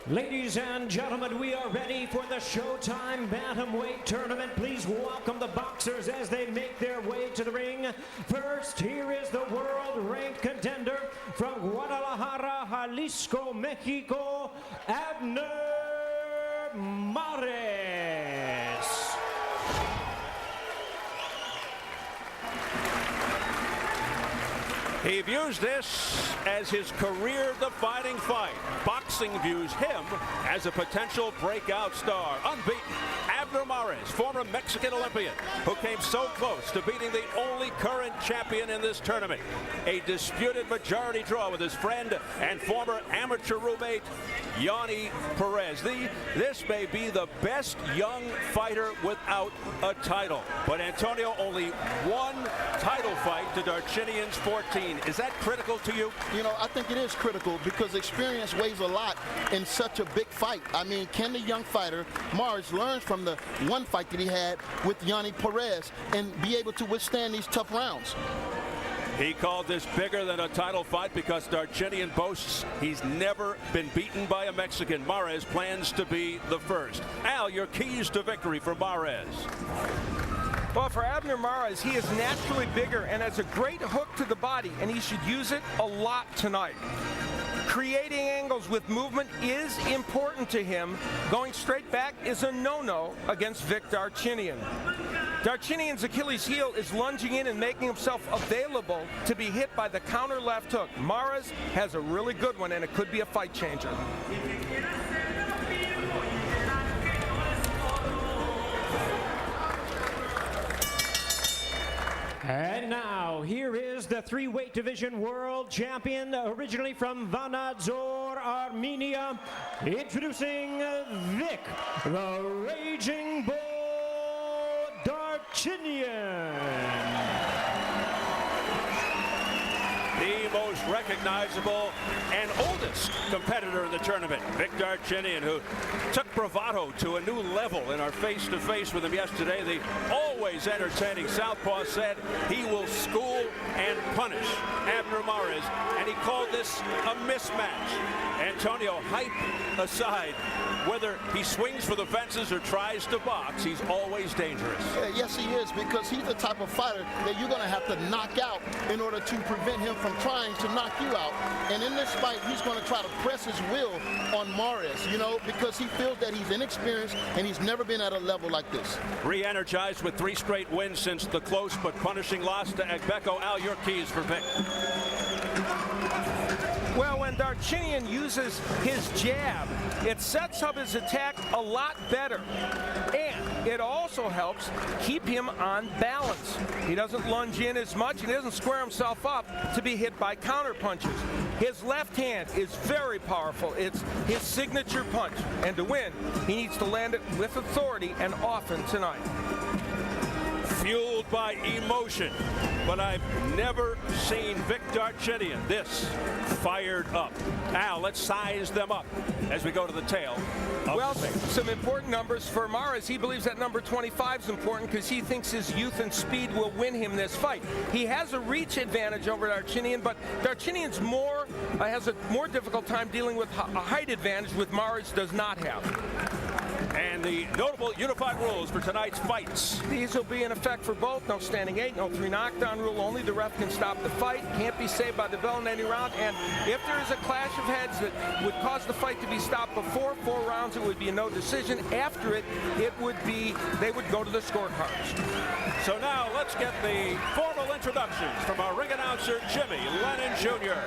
Ladies and gentlemen, we are ready for the Showtime Bantamweight Tournament. Please welcome the boxers as they make their way to the ring. First, here is the world-ranked contender from Guadalajara, Jalisco, Mexico, Abner Mares. He views this as his career-defining fight. Boxing views him as a potential breakout star. Unbeaten, Abner Mares, former Mexican Olympian, who came so close to beating the only current champion in this tournament. A disputed majority draw with his friend and former amateur roommate, Yanni Perez. This may be the best young fighter without a title. But Antonio, only one title fight to Darchinyan's 14. Is that critical to you? You know, I think it is critical because experience weighs a lot in such a big fight. I mean, can the young fighter, Mares, learn from the one fight that he had with Yanni Perez and be able to withstand these tough rounds? He called this bigger than a title fight because Darchinyan boasts he's never been beaten by a Mexican. Mares plans to be the first. Al, your keys to victory for Mares. Well, for Abner Mares, he is naturally bigger and has a great hook to the body, and he should use it a lot tonight. Creating angles with movement is important to him. Going straight back is a no-no against Vic Darchinyan. Darchinyan's Achilles heel is lunging in and making himself available to be hit by the counter left hook. Mares has a really good one, and it could be a fight changer. And now, here is the three-weight division world champion, originally from Vanadzor, Armenia, introducing Vic, the Raging Bull Darchinyan. The most recognizable and oldest competitor in the tournament, Vic Darchinyan, who took bravado to a new level in our face-to-face with him yesterday. The always entertaining southpaw said he will school and punish Abner Mares, and he called this a mismatch. Antonio, hype aside, whether he swings for the fences or tries to box, he's always dangerous. Yes, he is, because he's the type of fighter that you're going to have to knock out in order to prevent him from trying to knock you out. And in this fight, he's going to try to press his will on Mares, you know, because he feels that he's inexperienced and he's never been at a level like this. Re-energized with 3 straight wins since the close but punishing loss to Agbeko. Al, your keys for Vic. Well, when Darchinyan uses his jab, it sets up his attack a lot better. And it also helps keep him on balance. He doesn't lunge in as much, and he doesn't square himself up to be hit by counter punches. His left hand is very powerful. It's his signature punch. And to win, he needs to land it with authority and often tonight. Fueled by emotion, but I've never seen Vic Darchinyan this fired up. Al, let's size them up as we go to the tail. Well, some important numbers for Mares. He believes that number 25 is important because he thinks his youth and speed will win him this fight. He has a reach advantage over Darchinyan, but Darchinyan's has a more difficult time dealing with a height advantage, which Mares does not have. And the notable unified rules for tonight's fights. These will be in effect for both. No standing 8, no 3 knockdown rule. Only the ref can stop the fight. Can't be saved by the bell in any round. And if there is a clash of heads that would cause the fight to be stopped before 4 rounds, it would be a no decision. After it, they would go to the scorecards. So now let's get the formal introductions from our ring announcer, Jimmy Lennon Jr.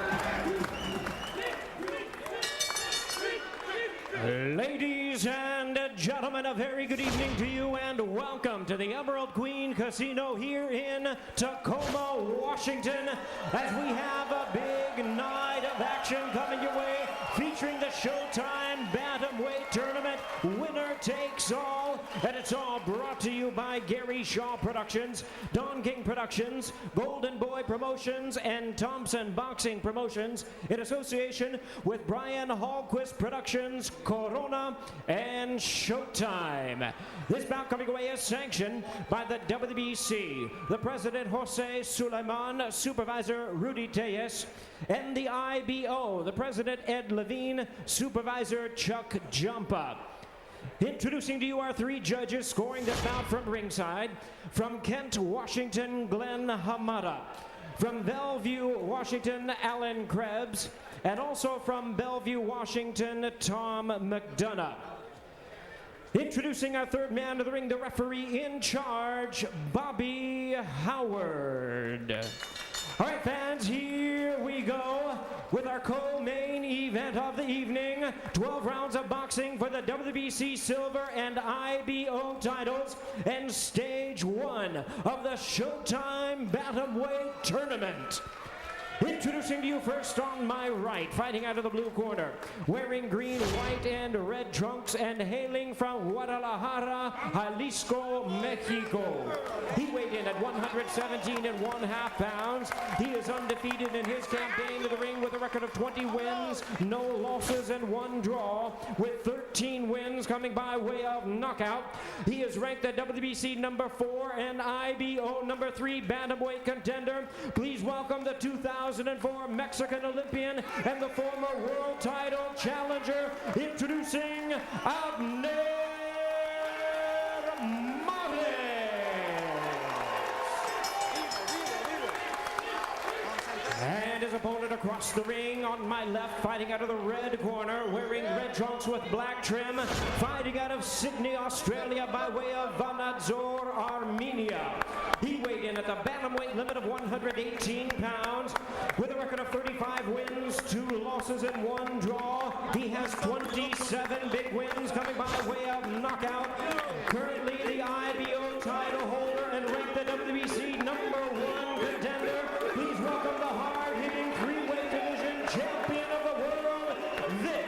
Ladies and gentlemen, a very good evening to you and welcome to the Emerald Queen Casino here in Tacoma, Washington, as we have a big night of action coming your way, featuring the Showtime Bantamweight Tournament. Winner takes all, and it's all brought to you you by Gary Shaw Productions, Don King Productions, Golden Boy Promotions, and Thompson Boxing Promotions in association with Brian Hallquist Productions, Corona, and Showtime. This bout coming away is sanctioned by the WBC, the President Jose Suleiman, Supervisor Rudy Tellez, and the IBO, the President Ed Levine, Supervisor Chuck Jumpa. Introducing to you our three judges scoring this bout from ringside. From Kent, Washington, Glenn Hamada. From Bellevue, Washington, Alan Krebs. And also from Bellevue, Washington, Tom McDonough. Introducing our third man to the ring, the referee in charge, Bobby Howard. All right, fans, here we go with our co-main event of the evening. 12 rounds of boxing for the WBC Silver and IBO titles and stage one of the Showtime Bantamweight Tournament. Introducing to you first on my right, fighting out of the blue corner, wearing green, white, and red trunks, and hailing from Guadalajara, Jalisco, Mexico. He weighed in at 117.5 pounds. He is undefeated in his campaign to the ring with a record of 20 wins, no losses, and 1 draw, with 13 wins coming by way of knockout. He is ranked at WBC number 4 and IBO number 3 bantamweight contender. Please welcome the 2004 Mexican Olympian and the former world title challenger, introducing Abner. And his opponent across the ring on my left, fighting out of the red corner, wearing red trunks with black trim, fighting out of Sydney, Australia by way of Vanadzor, Armenia. He weighed in at the bantamweight limit of 118 pounds with a record of 35 wins, 2 losses, and 1 draw. He has 27 big wins coming by way of knockout. Currently the IBO title holder and ranked the WBC number 1 contender. Please welcome the hard-hitting 3-weight division champion of the world, Vic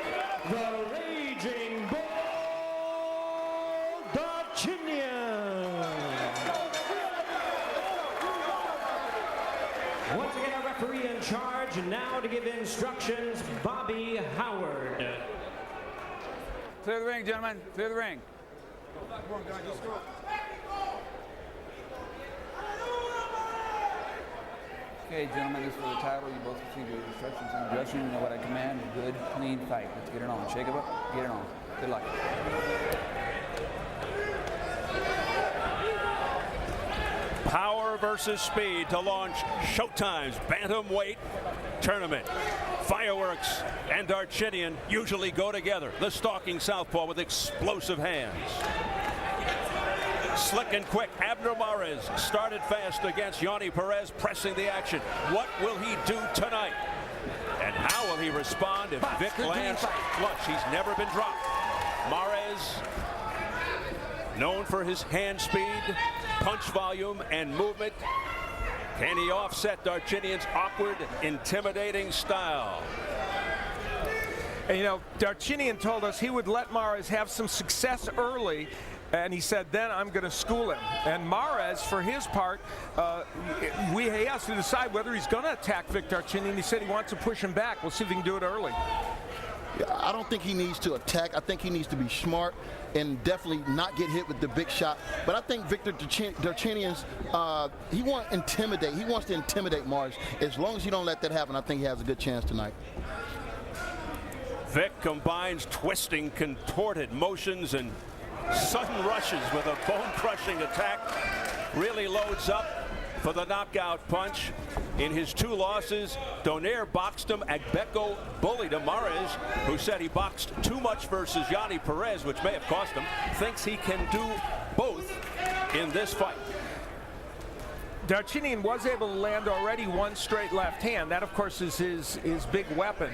the Raging Bull Darchinyan. Once again, our referee in charge, now to give instructions, Bobby Howard. Clear the ring, gentlemen. Clear the ring. Okay, gentlemen, this is for the title. You both receive your instructions in the dressing room. You know what I command. Good, clean fight. Let's get it on. Shake it up. Get it on. Good luck. Power versus speed to launch Showtime's Bantamweight Tournament. Fireworks and Darchinyan usually go together. The stalking southpaw with explosive hands. Slick and quick, Abner Mares started fast against Yanni Perez, pressing the action. What will he do tonight? And how will he respond if Vic lands flush? He's never been dropped. Mares, known for his hand speed, punch volume, and movement. Can he offset Darchinyan's awkward, intimidating style? And you know, Darchinyan told us he would let Mares have some success early, and he said, then I'm going to school him. And Mares, for his part, he has to decide whether he's going to attack Vic Darchinyan. He said he wants to push him back. We'll see if he can do it early. Yeah, I don't think he needs to attack. I think he needs to be smart and definitely not get hit with the big shot. But I think Victor Darchinyan's, he wants to intimidate. He wants to intimidate Mares. As long as you don't let that happen, I think he has a good chance tonight. Vic combines twisting, contorted motions and sudden rushes with a bone-crushing attack. Really loads up for the knockout punch. In his 2 losses, Donaire boxed him. Agbeko bullied him. Mares, who said he boxed too much versus Yanni Perez, which may have cost him, thinks he can do both in this fight. Darchinyan was able to land already 1 straight left hand. That, of course, is his big weapon.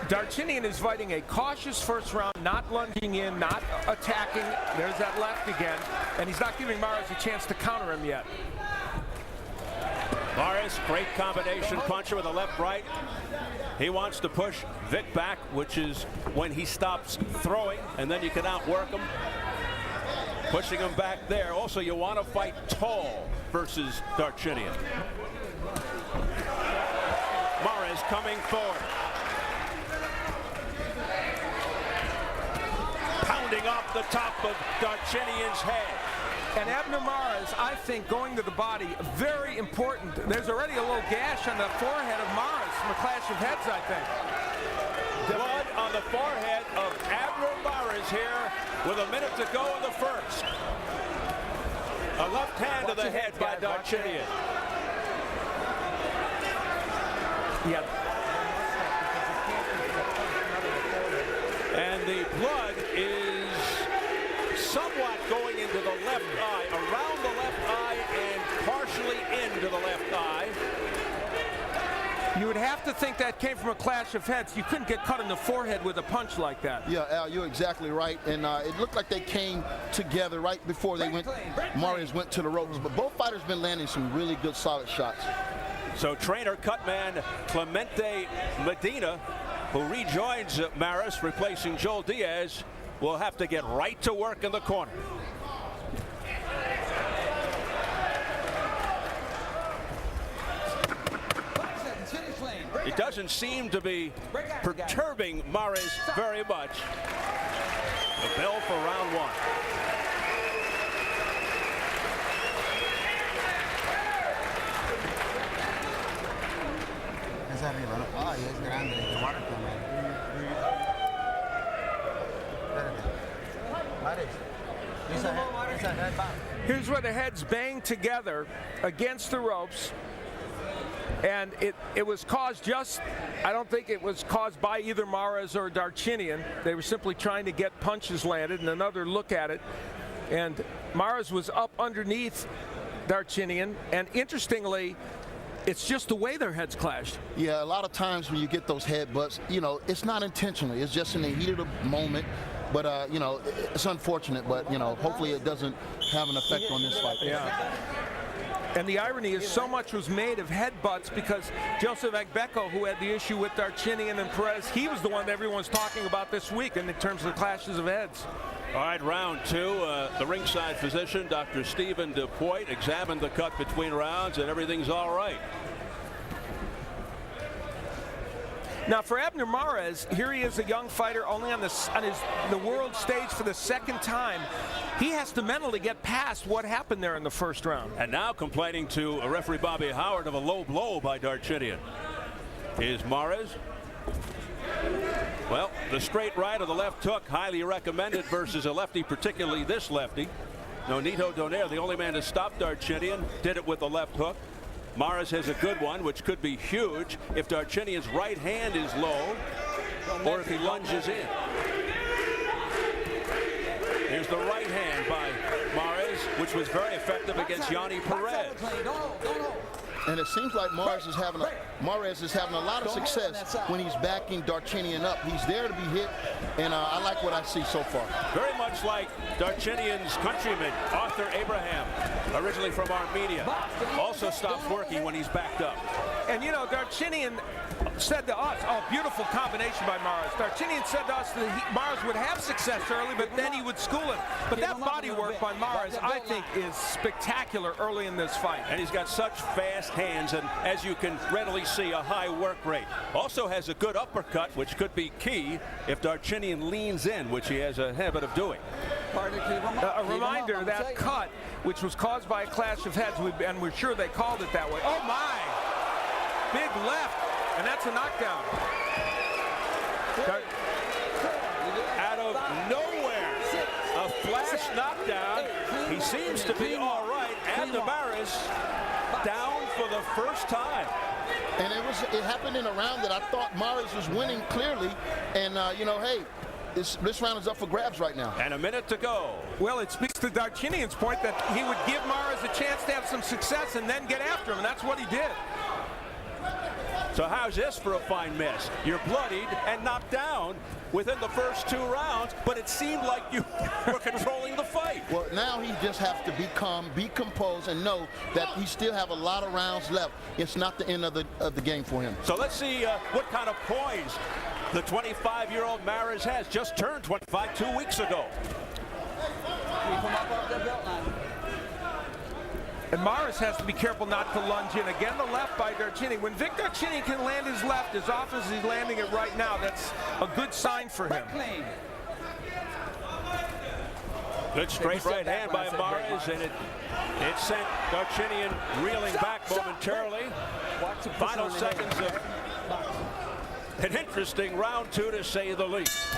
Darchinyan is fighting a cautious first round, not lunging in, not attacking. There's that left again. And he's not giving Mares a chance to counter him yet. Mares, great combination puncher with a left-right. He wants to push Vic back, which is when he stops throwing, and then you can outwork him. Pushing him back there. Also, you want to fight tall versus Darchinyan. Mares coming forward. Pounding off the top of Darchinyan's head. And Abner Mares, I think, going to the body, very important. There's already a little gash on the forehead of Mares from a clash of heads, I think. Blood on the forehead of Abner Mares here with a minute to go in the first. A left hand to the head by Darchinyan. Yeah. And the blood is somewhat going into the left eye, around the left eye and partially into the left eye. You would have to think that came from a clash of heads. You couldn't get cut in the forehead with a punch like that. Yeah, Al, you're exactly right. And it looked like they came together right before they Mares went to the ropes. But both fighters been landing some really good, solid shots. So trainer cutman Clemente Medina, who rejoins Mares, replacing Joel Diaz, will have to get right to work in the corner. It doesn't seem to be perturbing Mares very much. The bell for round one. Here's where the heads bang together against the ropes. And it was caused I don't think it was caused by either Mares or Darchinyan. They were simply trying to get punches landed, and another look at it. And Mares was up underneath Darchinyan, and interestingly, it's just the way their heads clashed. Yeah, a lot of times when you get those headbutts, you know, it's not intentionally. It's just in the heat of the moment. But, you know, it's unfortunate, but, you know, hopefully it doesn't have an effect on this fight. Yeah. And the irony is so much was made of headbutts because Joseph Agbeko, who had the issue with Darchinyan and Perez, he was the one that everyone's talking about this week in terms of the clashes of heads. All right, round two. The ringside physician, Dr. Stephen DuPoit, examined the cut between rounds, and everything's all right. Now for Abner Mares, here he is, a young fighter, only on the world stage for the second time. He has to mentally get past what happened there in the first round. And now complaining to referee Bobby Howard of a low blow by Darchinyan. Is Mares. Well, the straight right of the left hook, highly recommended versus a lefty, particularly this lefty. Nonito Donaire, the only man to stop Darchinyan, did it with the left hook. Mares has a good one, which could be huge if Darchinyan's right hand is low or if he lunges in. Here's the right hand by Mares, which was very effective against Yanni Perez. And it seems like Mares is having a lot of success when he's backing Darchinyan up. He's there to be hit, and I like what I see so far. Very much like Darchinyan's countryman, Arthur Abraham, originally from Armenia, also stops working when he's backed up. And you know, Darchinyan said to us, oh, beautiful combination by Mares. Darchinyan said to us that Mares would have success early, but then he would school him. But that body work by Mares, I think, is spectacular early in this fight. And he's got such fast hands, and as you can readily see, a high work rate. Also has a good uppercut, which could be key if Darchinyan leans in, which he has a habit of doing. A reminder, that cut, which was caused by a clash of heads, and we're sure they called it that way. Oh, my! Big left, and that's a knockdown. Out of nowhere, a flash knockdown. He seems to be all right. Abner Mares down for the first time. And it happened in a round that I thought Mares was winning clearly. And, you know, hey, this round is up for grabs right now. And a minute to go. Well, it speaks to Darchinyan's point that he would give Mares a chance to have some success and then get after him, and that's what he did. So how's this for a fine miss? You're bloodied and knocked down within the first 2 rounds, but it seemed like you were controlling the fight. Well, now he just has to be calm, be composed, and know that he still have a lot of rounds left. It's not the end of the game for him. So let's see what kind of poise the 25-year-old Mares has. Just turned 25 2 weeks ago. Keep him up off that belt line. And Morris has to be careful not to lunge in. Again, the left by Darchinyan. When Vic Darchinyan can land his left as often as he's landing it right now, that's a good sign for him. Clean. Good straight right hand by Morris, and it sent Darchinyan reeling back momentarily. Final seconds of an interesting round 2, to say the least.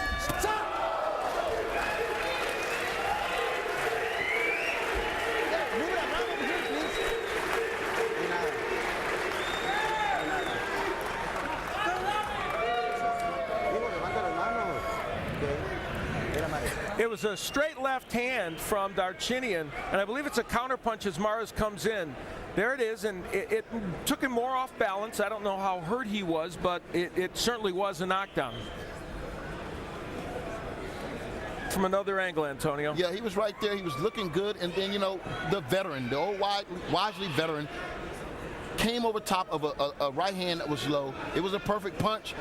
It was a straight left hand from Darchinyan, and I believe it's a counterpunch as Morris comes in. There it is, and it took him more off balance. I don't know how hurt he was, but it certainly was a knockdown. From another angle, Antonio. Yeah, he was right there. He was looking good, and then, you know, the veteran, the old Wisely veteran, came over top of a right hand that was low. It was a perfect punch.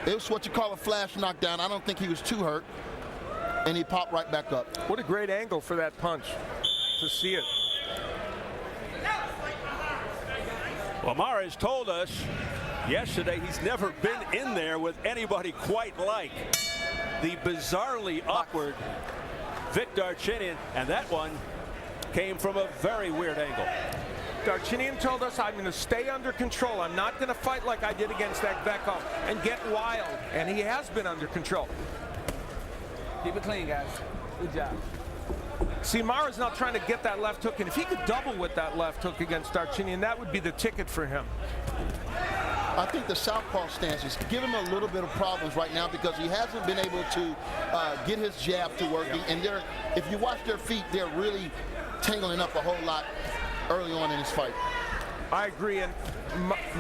It was what you call a flash knockdown. I don't think he was too hurt. And he popped right back up. What a great angle for that punch, to see it. Well, Morris told us yesterday he's never been in there with anybody quite like the bizarrely awkward Vic Darchinyan, and that one came from a very weird angle. Darchinyan told us, I'm going to stay under control. I'm not going to fight like I did against that Beko and get wild, and he has been under control. Keep it clean, guys. Good job. See, Mara's now trying to get that left hook, and if he could double with that left hook against Darchinyan, that would be the ticket for him. I think the southpaw stance is giving him a little bit of problems right now because he hasn't been able to get his jab to working. And if you watch their feet, they're really tangling up a whole lot early on in his fight. I agree, and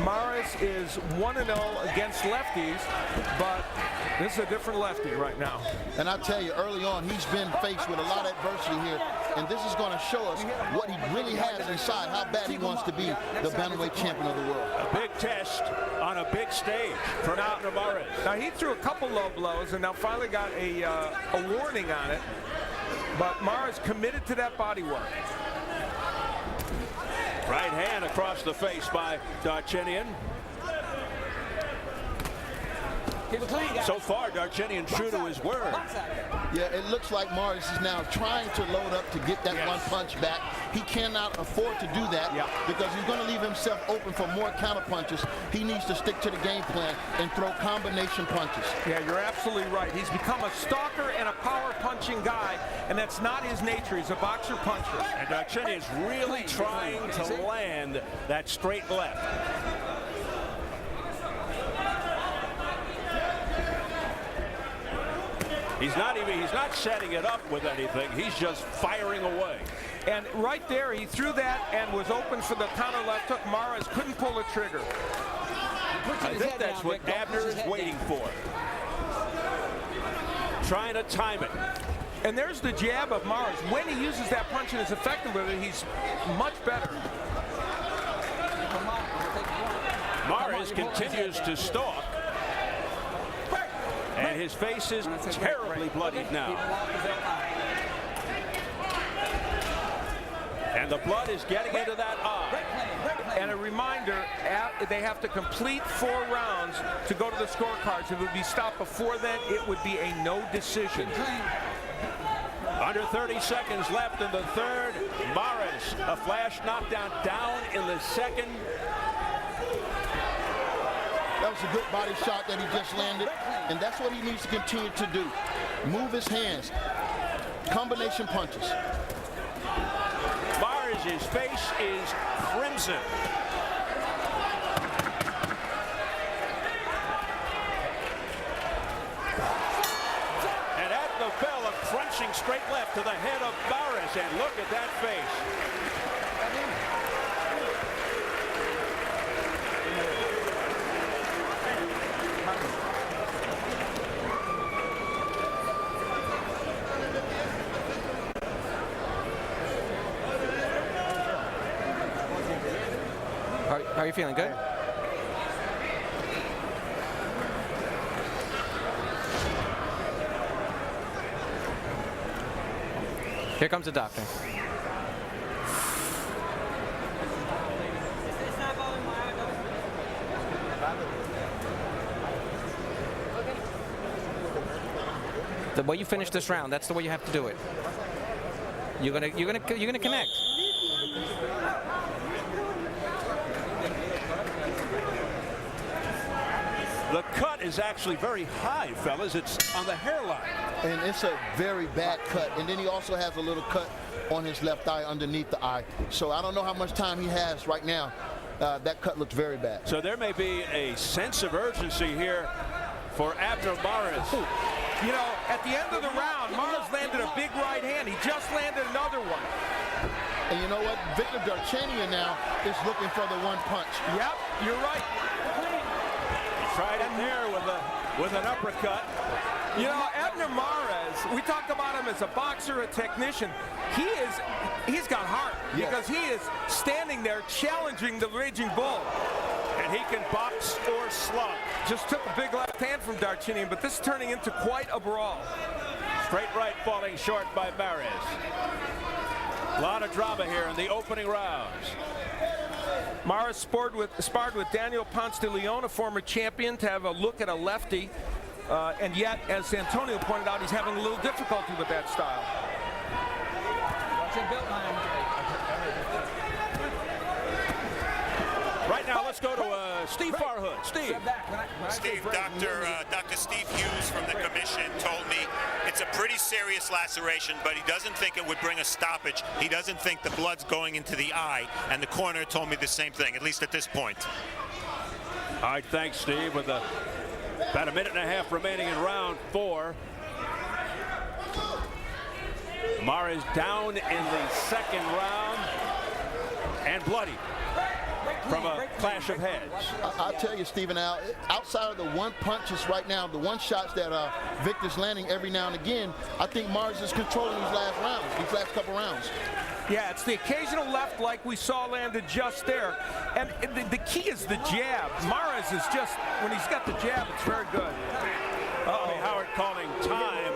Morris is 1-0 against lefties, but this is a different lefty right now. And I tell you, early on, he's been faced with a lot of adversity here, and this is going to show us what he really has inside, how bad he wants to be the bantamweight champion of the world. A big test on a big stage for Abner Morris. Now, he threw a couple low blows and now finally got a warning on it, but Morris committed to that body work. Right hand across the face by Darchinyan. So far, Darchinyan true to his word. Yeah, it looks like Morris is now trying to load up to get that one punch back. He cannot afford to do that because he's going to leave himself open for more counter punches. He needs to stick to the game plan and throw combination punches. Yeah, you're absolutely right. He's become a stalker and a power punching guy, and that's not his nature. He's a boxer puncher. And Darchinyan is really trying to land that straight left. He's not setting it up with anything. He's just firing away. And right there, he threw that and was open for the counter left hook. Morris couldn't pull the trigger. I think that's what Abner is waiting for. Trying to time it. And there's the jab of Morris. When he uses that punch and is effective with it, he's much better. Morris continues to stalk. And his face is terribly bloodied now. And the blood is getting into that eye. And a reminder, they have to complete 4 rounds to go to the scorecards. If it would be stopped before then, it would be a no decision. Under 30 seconds left in the third. Morris, a flash knockdown down in the second. That was a good body shot that he just landed, and that's what he needs to continue to do. Move his hands. Combination punches. Morris' face is crimson. And Abner fell a crunching straight left to the head of Morris, and look at that face. How are you feeling? Good? Here comes the doctor. The way you finish this round, that's the way you have to do it. You're gonna connect. The cut is actually very high, fellas. It's on the hairline. And it's a very bad cut. And then he also has a little cut on his left eye underneath the eye. So I don't know how much time he has right now. That cut looks very bad. So there may be a sense of urgency here for Abner Mares. You know, at the end of the round, Mares landed a big right hand. He just landed another one. And you know what? Victor Darchinyan now is looking for the one punch. Yep, you're right. Tried it there with an uppercut. You know, Abner Mares, we talked about him as a boxer, a technician. He's got heart because he is standing there challenging the Raging Bull. And he can box or slug. Just took a big left hand from Darchinyan, but this is turning into quite a brawl. Straight right falling short by Mares. A lot of drama here in the opening rounds. Mares sparred with Daniel Ponce de Leon, a former champion, to have a look at a lefty. And yet, as Antonio pointed out, he's having a little difficulty with that style. Right now, let's go to Steve Farhood. Steve. Steve, Dr. Steve Hughes from the commission told me it's a pretty serious laceration, but he doesn't think it would bring a stoppage. He doesn't think the blood's going into the eye, and the coroner told me the same thing, at least at this point. All right, thanks, Steve. With about a minute and a half remaining in round 4. Mares down in the second round and bloody from a clash of heads. I'll tell you, Stephen, Al, outside of the one punches right now, the one shots that Victor's landing every now and again, I think Mares is controlling these last couple rounds. Yeah, it's the occasional left like we saw landed just there. And the key is the jab. Mares is just, when he's got the jab, it's very good. Bobby Howard calling time.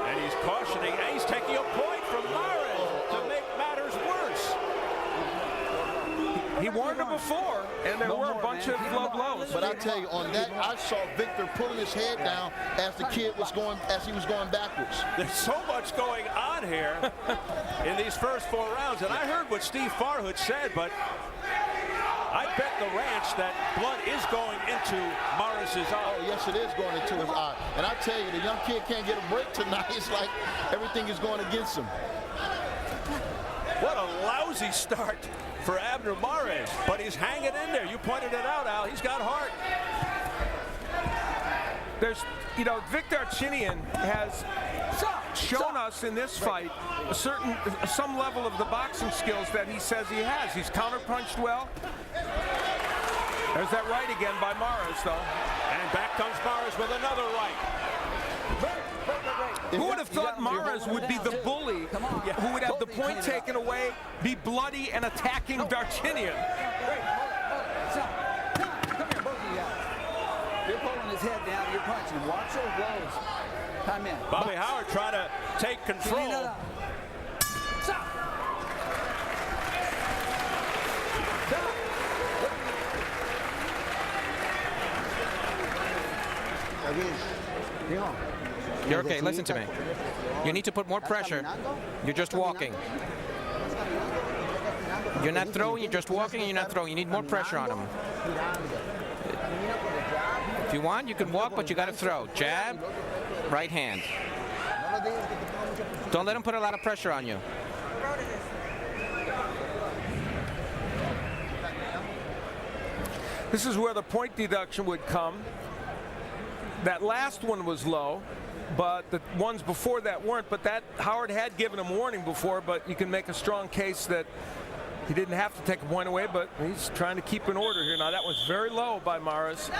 And he's cautioning, and he's taking a point from Mares to make matters worse. He warned him before, and there were a bunch of low blows. But I tell you, on that, I saw Victor pulling his head down as he was going backwards. There's so much going on here in these first 4 rounds, and I heard what Steve Farhood said, but I bet the ranch that blood is going into Mares' eye. Oh, yes, it is going into his eye. And I tell you, the young kid can't get a break tonight. It's like everything is going against him. What a lousy start for Abner Mares, but he's hanging in there. You pointed it out, Al. He's got heart. There's, you know, Victor Darchinyan has shown us in this fight some level of the boxing skills that he says he has. He's counterpunched well. There's that right again by Mares, though. And back comes Mares with another right. Who would have thought Mares would be the bully who would have the point taken away, be bloody, and attacking Darchinyan? You're pulling his head down, you're punching. Watch those blows. Time in. Bobby Howard trying to take control. You're okay, listen to me. You need to put more pressure. You're just walking. You're not throwing, you're just walking, and you're not throwing. You need more pressure on him. If you want, you can walk, but you got to throw. Jab, right hand. Don't let him put a lot of pressure on you. This is where the point deduction would come. That last one was low, but the ones before that weren't. But that Howard had given him warning before, but you can make a strong case that he didn't have to take a point away, but he's trying to keep in order here. Now, that was very low by Mares.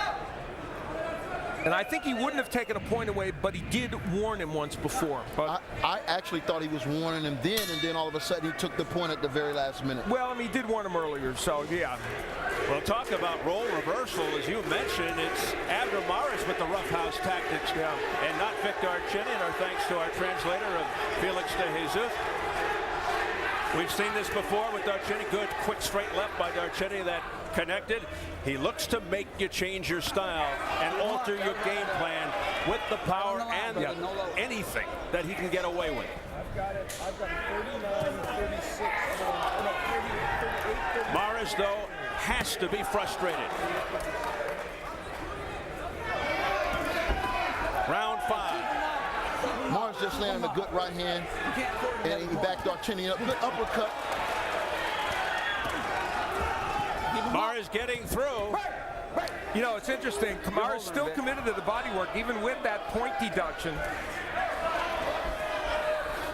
And I think he wouldn't have taken a point away, but he did warn him once before. But I actually thought he was warning him then, and then all of a sudden he took the point at the very last minute. well, I mean, he did warn him earlier, so yeah. Well, talk about role reversal. As you mentioned, it's Abner Mares with the roughhouse tactics and not Vic Darchinyan, our thanks to our translator of Felix de Jesus. We've seen this before with Darchinyan. Good, quick, straight left by Darchinyan that connected. He looks to make you change your style and alter your game plan with the power and anything that he can get away with. I've got it 39, 36. No, 38. Mares, though, has to be frustrated. Round 5. Mares just landed a good right hand, and he backed Darchinyan up. Good uppercut. Mares getting through. You know, it's interesting. Kamara's still committed to the body work, even with that point deduction.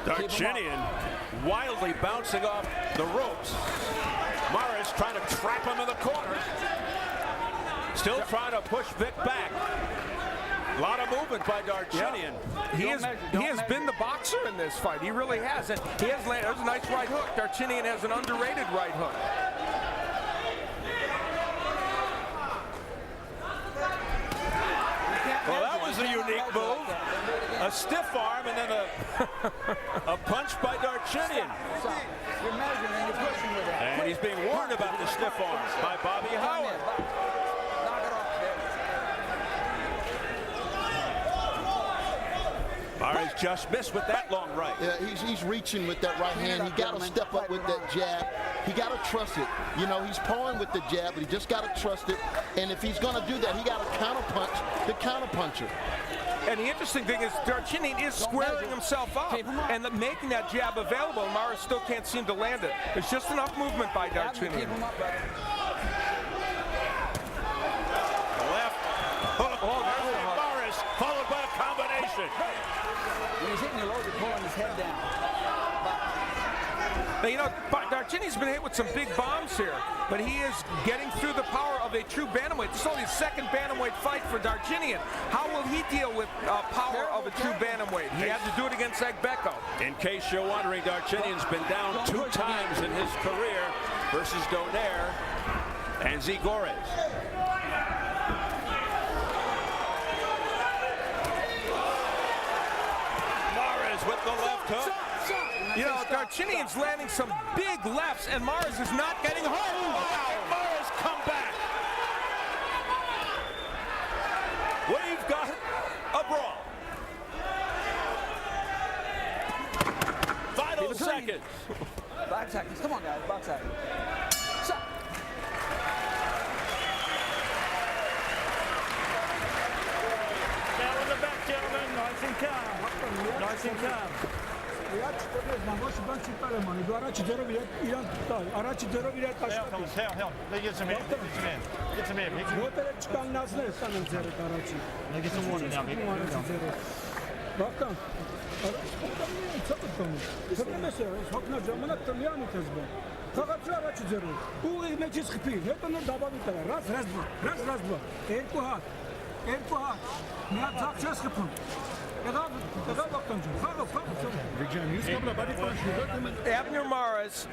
Darchinyan wildly bouncing off the ropes. Mares trying to trap him in the corner. Still trying to push Vic back. A lot of movement by Darchinyan. He has been the boxer in this fight. He really has. And he has landed. There's a nice right hook. Darchinyan has an underrated right hook. Well, that was a unique move. A stiff arm and then a punch by Darchinyan. You're measuring and you're pushing with that. And he's being warned about the stiff arm by Bobby Howard. Knock it off there. Mares just missed with that long right. Yeah, he's reaching with that right hand. He got to step up with that jab. He got to trust it. You know, he's pawing with the jab, but he just got to trust it. And if he's going to do that, he got to counterpunch the counterpuncher. And the interesting thing is Darchinyan is squaring himself up and making that jab available. Mares still can't seem to land it. There's just enough movement by Darchinyan. Left hook. Mares followed by a combination. When he's hitting you low, you're pulling his head down. Now, you know, Darchinyan's been hit with some big bombs here, but he is getting through the power of a true bantamweight. This is only his second bantamweight fight for Darchinyan. How will he deal with power of a true bantamweight? He had to do it against Agbeko. In case you're wondering, Darchinyan's been down 2 times in his career versus Donaire and Zigores. Mares with the left hook. You know, Darchinyan's landing some big lefts, and Mares is not getting hurt. Wow, Mares come back. We've got a brawl. Final seconds. 5 seconds. Come on, guys. Box out. Down in the back, gentlemen. Nice and calm. Nice and calm. Get some in. Get some water now, baby. Bakın. Abner Mares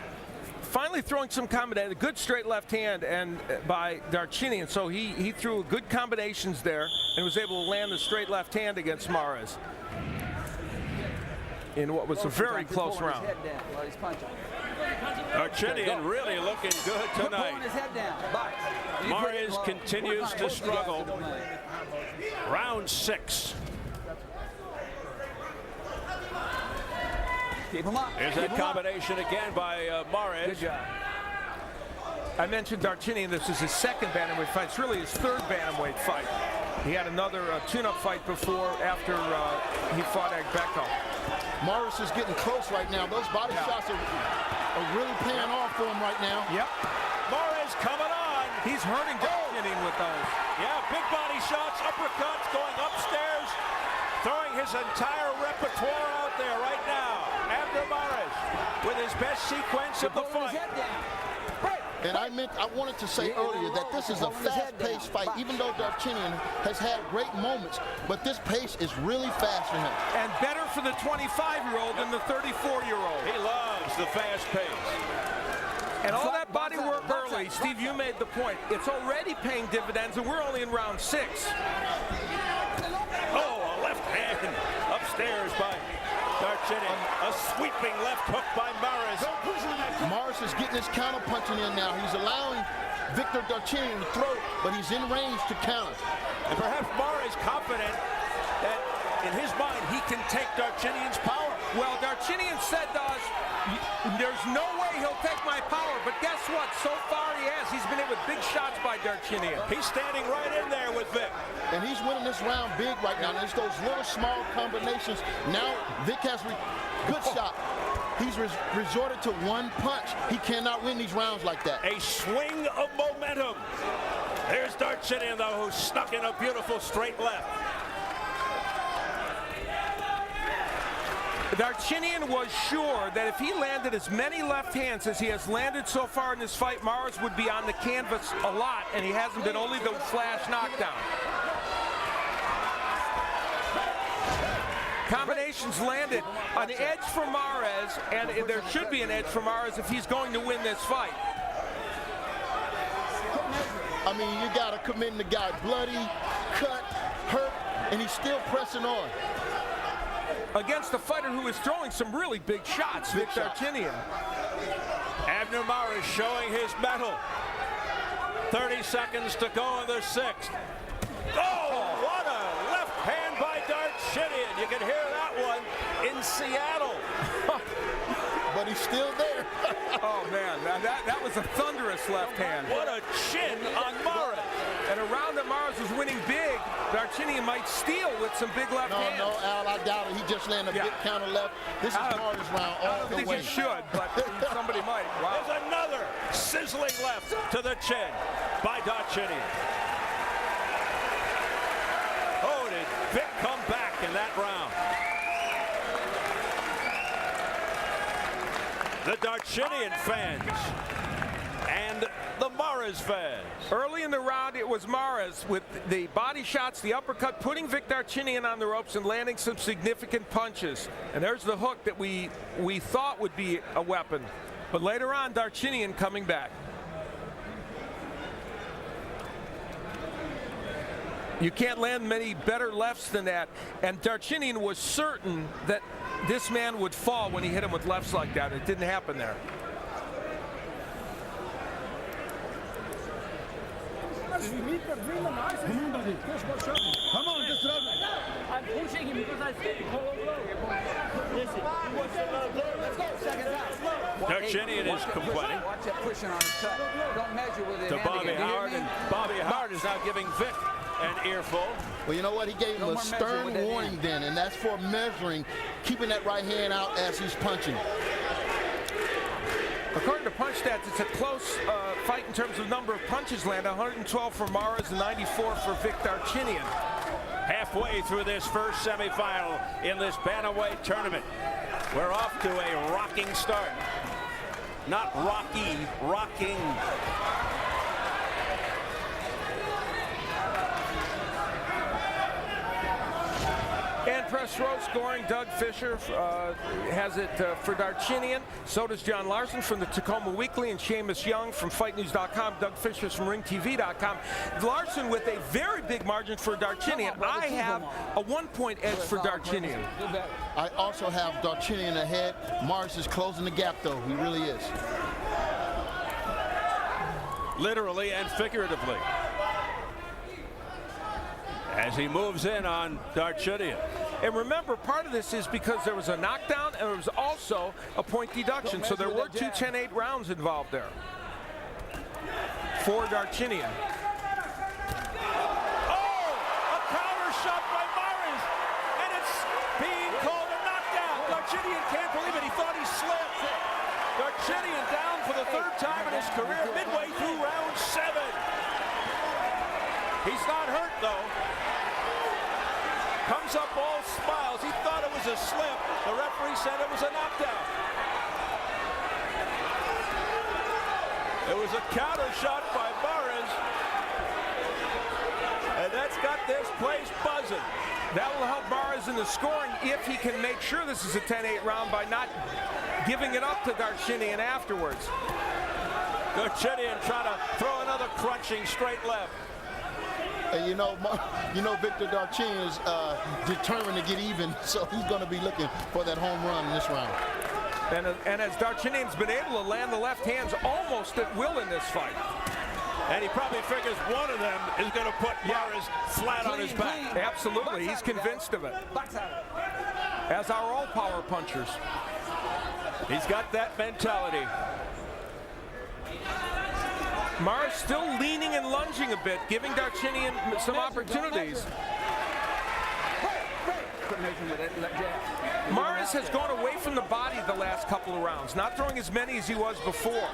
finally throwing some combination, a good straight left hand and by Darchinyan. So he threw good combinations there and was able to land the straight left hand against Mares in what was a very close round. Darchinyan really looking good tonight. Mares continues to struggle. Round 6. Here's that combination again by Mares. Good job. I mentioned Darchinyan. This is his second bantamweight fight. It's really his third bantamweight fight. He had another tune-up fight before after he fought Agbeko. Mares is getting close right now. Those body shots are really paying off for him right now. Yep. Mares coming on. He's hurting Darchinyan with those. Yeah, big body shots, uppercuts, going upstairs, throwing his entire repertoire out there right now. Abner Mares with his best sequence of the fight. And I wanted to say earlier that this is a fast-paced fight, even though Darchinyan has had great moments, but this pace is really fast for him. And better for the 25-year-old than the 34-year-old. He loves the fast pace. And all that body work early, Steve, you made the point. It's already paying dividends, and we're only in round 6. Oh, a left hand upstairs by Darchinyan. A sweeping left hook by Morris. Morris is getting his counter punching in now. He's allowing Victor Darchinyan to throw, but he's in range to counter. And perhaps Morris confident that in his mind he can take Darchinyan's power. Well, Darchinyan said to us, there's no way he'll take my power, but guess what? So far he has. He's been hit with big shots by Darchinyan. He's standing right in there with Vic. And he's winning this round big right now. And it's those little small combinations. Now Vic has good shot. He's resorted to one punch. He cannot win these rounds like that. A swing of momentum. There's Darchinyan, though, who snuck in a beautiful straight left. Darchinyan was sure that if he landed as many left hands as he has landed so far in this fight, Morris would be on the canvas a lot, and he hasn't been, only the flash knockdown. Combinations landed. An edge for Morris, and there should be an edge for Morris if he's going to win this fight. I mean, you got to commend the guy. Bloody, cut, hurt, and he's still pressing on. Against a fighter who is throwing some really big shots, Vic Darchinyan. Abner Morris showing his mettle. 30 seconds to go in the 6th. Oh, what a left hand by Darchinyan. You can hear that one in Seattle. But he's still there. Oh, man, that was a thunderous left hand. What a chin on Morris. And a round that Morris was winning big, Darchinyan might steal with some big left hands. No, Al, I doubt it. He just landed a big counter left. This is Morris' round all the way. I don't think he should, but somebody might. Wow. There's another sizzling left to the chin by Darchinyan. Oh, did Vic come back in that round? The Darchinyan fans and the Morris fans. Early in the round, it was Morris with the body shots, the uppercut, putting Vic Darchinyan on the ropes and landing some significant punches. And there's the hook that we thought would be a weapon. But later on, Darchinyan coming back. You can't land many better lefts than that. And Darchinyan was certain that this man would fall when he hit him with lefts like that. It didn't happen there. Come on, just throw it. I'm pushing him because I said listen, he wants to let's go, second round. Darchinyan is complaining. Watch that pushing on his cut. Don't measure with it. To Bobby Howard, and Bobby Howard is now giving Vic an earful. Well, you know what? He gave him a stern warning then, and that's for measuring, keeping that right hand out as he's punching. According to Punch Stats, it's a close fight in terms of number of punches landed. 112 for Morris and 94 for Vic Darchinyan. Halfway through this first semifinal in this bantamweight tournament. We're off to a rocking start. Not rocky, rocking. And press row scoring. Doug Fisher has it for Darchinyan. So does John Larson from the Tacoma Weekly and Seamus Young from FightNews.com. Doug Fisher's from RingTV.com. Larson with a very big margin for Darchinyan. I have a 1-point edge for Darchinyan. I also have Darchinyan ahead. Morris is closing the gap, though. He really is. Literally and figuratively. As he moves in on Darchinyan. And remember, part of this is because there was a knockdown and there was also a point deduction. So there were two 10-8 rounds involved there for Darchinyan. Oh, a counter shot by Morris, and it's being called a knockdown. Darchinyan can't believe it. He thought he slipped. Darchinyan down for the 3rd time in his career, midway through round 7. He's not hurt, though. Comes up all smiles. He thought it was a slip. The referee said it was a knockdown. It was a counter shot by Morris. And that's got this place buzzing. That will help Morris in the scoring if he can make sure this is a 10-8 round by not giving it up to Darchinyan afterwards. Darchinyan trying to throw another crunching straight left. And you know Victor Darchinyan is determined to get even, so he's going to be looking for that home run in this round. And as Darchinyan's been able to land the left hands almost at will in this fight. And he probably figures one of them is going to put Morris flat on his back. Absolutely, he's convinced of it. As are all power punchers. He's got that mentality. Morris still leaning and lunging a bit, giving Darchinyan some opportunities. Morris has gone away from the body the last couple of rounds, not throwing as many as he was before.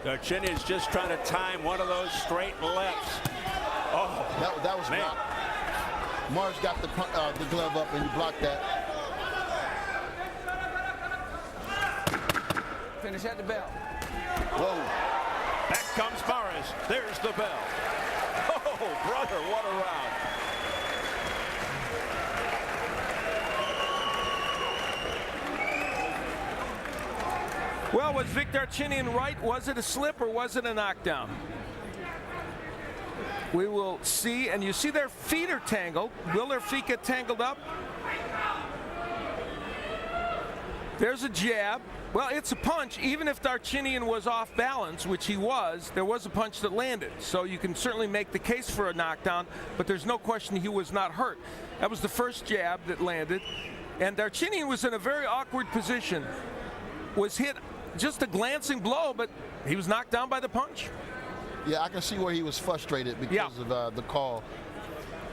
Darchinyan's just trying to time one of those straight lefts. Oh, that was blocked. Morris got the glove up and he blocked that. Finish at the bell. Whoa. Back comes Morris. There's the bell. Oh, brother, what a round. Well, was Vic Darchinyan right? Was it a slip or was it a knockdown? We will see, and you see their feet are tangled. Will their feet get tangled up? There's a jab. Well, it's a punch. Even if Darchinyan was off balance, which he was, there was a punch that landed. So you can certainly make the case for a knockdown, but there's no question he was not hurt. That was the first jab that landed. And Darchinyan was in a very awkward position. Was hit just a glancing blow, but he was knocked down by the punch. Yeah, I can see where he was frustrated because of the call.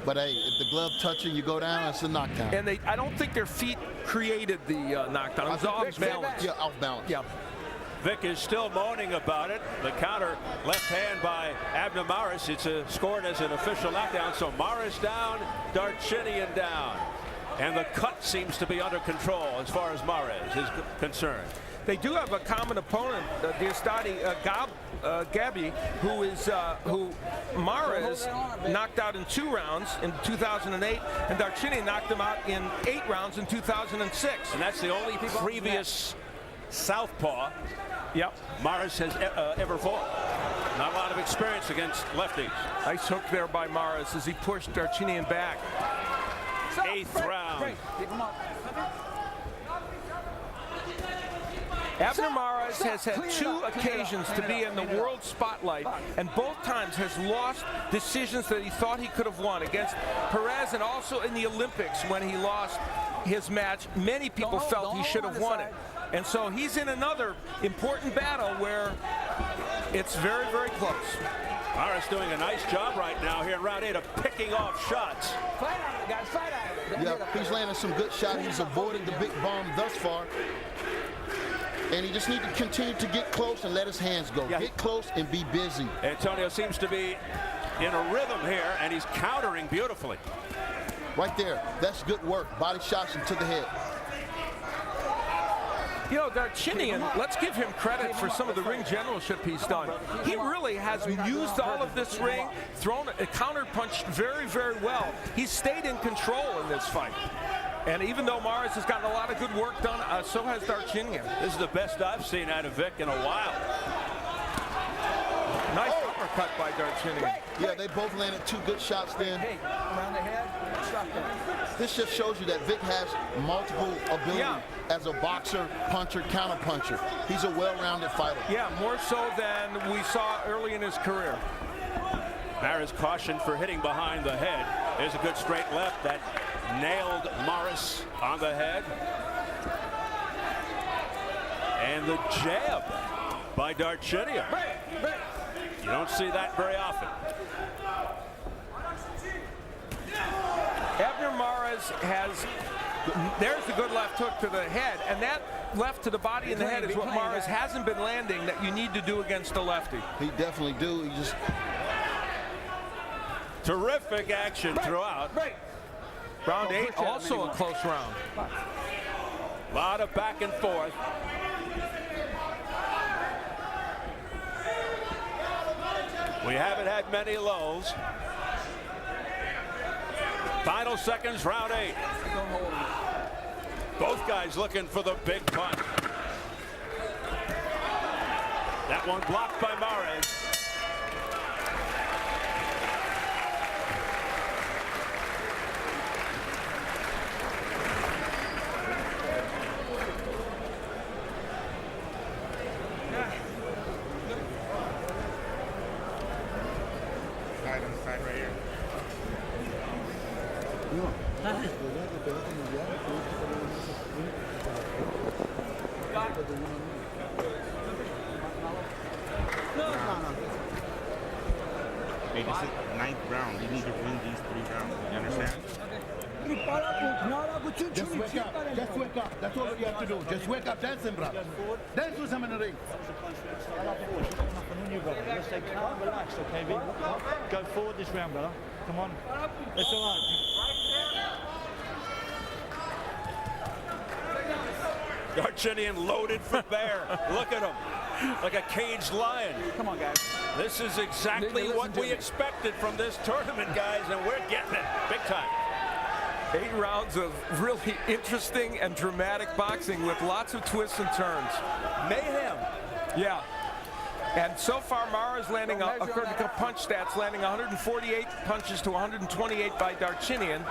But hey, if the glove touching, you go down, it's a knockdown. And I don't think their feet created the knockdown. It was off balance. Yeah, off balance. Yeah. Vic is still moaning about it. The counter left hand by Abner Morris. It's scored as an official knockdown. So Morris down, Darchinyan down. And the cut seems to be under control as far as Morris is concerned. They do have a common opponent, Diastati Gabi, who Morris knocked out in 2 rounds in 2008, and Darchinyan knocked him out in 8 rounds in 2006. And that's the only previous southpaw Morris has ever fought. Not a lot of experience against lefties. Nice hook there by Morris as he pushed Darchinyan back. 8th round. Abner Morris has had 2 occasions to be in the world spotlight, and both times has lost decisions that he thought he could have won against Perez, and also in the Olympics when he lost his match. Many people felt he should have won it. And so he's in another important battle where it's very, very close. Morris doing a nice job right now here in round 8 of picking off shots. Fight on it, guys, fight on it. Yeah, he's landing some good shots. He's avoided the big bomb thus far. And he just needs to continue to get close and let his hands go. Yeah. Get close and be busy. Antonio seems to be in a rhythm here, and he's countering beautifully. Right there. That's good work. Body shots into the head. You know, Darchinyan, let's give him credit for some of the ring generalship he's done. He really has used all of this ring, thrown a counter punched very, very well. He's stayed in control in this fight. And even though Morris has gotten a lot of good work done, so has Darchinyan. This is the best I've seen out of Vic in a while. Nice uppercut by Darchinyan. Yeah, they both landed 2 good shots then. Hey, around the head, stop that. This just shows you that Vic has multiple ability as a boxer, puncher, counter puncher. He's a well-rounded fighter. Yeah, more so than we saw early in his career. Maris cautioned for hitting behind the head. There's a good straight left that nailed Morris on the head. And the jab by Darchinyan. You don't see that very often. Abner Morris there's the good left hook to the head, and that left to the body and the head is what Morris hasn't been landing that you need to do against a lefty. He definitely do. He just... Terrific action throughout. Round 8, also a close round. A lot of back and forth. We haven't had many lulls. Final seconds, round 8. Both guys looking for the big punch. That one blocked by Mares. Side right here. Hey, this is 9th round. You need to win these 3 rounds. You understand? Just wake up. Just wake up. That's all you have to do. Just wake up. Dance him, brother. Dance with him in the ring. Let's stay calm, relaxed, okay, Vic? Go forward this round, brother. Come on. It's all right. Darchinyan loaded for bear. Look at him. Like a caged lion. Come on, guys. This is exactly what we expected from this tournament, guys, and we're getting it big time. 8 rounds of really interesting and dramatic boxing with lots of twists and turns. Mayhem. Yeah. And so far, Mara's landing, according to punch stats, landing 148 punches to 128 by Darchinyan.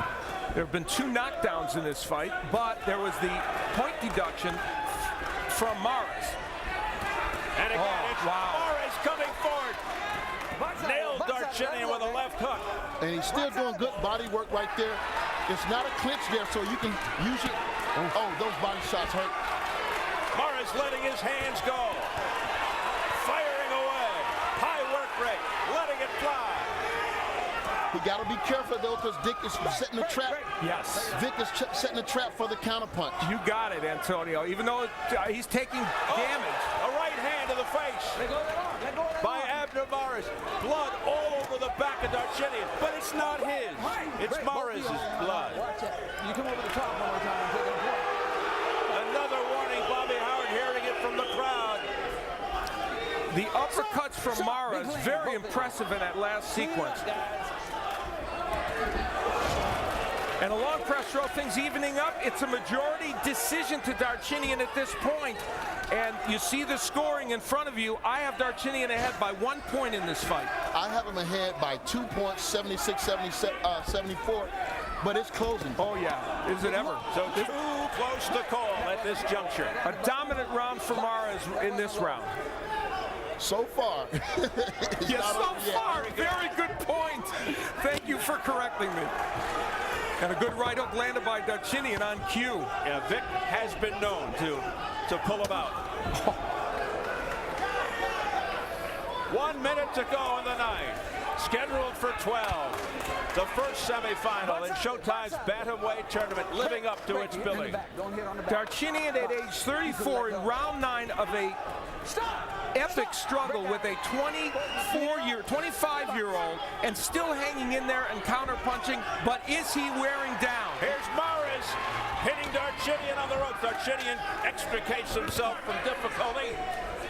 There have been 2 knockdowns in this fight, but there was the point deduction from Mares. And again, it's Mares coming forward. Nailed Darchinyan with a left hook. And he's still doing good body work right there. It's not a clinch there, so you can use it. Oh, those body shots hurt. Mares letting his hands go. Firing away. High work rate. Letting it fly. He got to be careful, though, because Dick is setting a trap. Yes. Vic is setting a trap for the counterpunch. You got it, Antonio. Even though he's taking damage. A right hand to the face by Abner Mares. Blood all over the back of Darchinyan, but it's not his. It's Mares' blood. You come over the top one more time and take it. Another warning, Bobby Howard hearing it from the crowd. The uppercuts from Mares, very impressive in that last sequence. And a long press throw, things evening up. It's a majority decision to Darchinyan at this point. And you see the scoring in front of you. I have Darchinyan ahead by 1 point in this fight. I have him ahead by 2 points, 76-74, but it's closing. Oh, yeah. Is it ever? So too close to call at this juncture. A dominant round for Mares in this round. So far. Yes, so far. Very good point. Thank you for correcting me. And a good right hook landed by Darchinyan on cue. Yeah, Vic has been known to pull him out. 1 minute to go in the night. Scheduled for 12. The first semifinal in Showtime's Bantamweight tournament, living up to its billing. Darchinyan at age 34 in round 9 of a epic struggle with a 25-year-old and still hanging in there and counterpunching, but is he wearing down? Here's Mares hitting Darchinyan on the ropes. Darchinyan extricates himself from difficulty,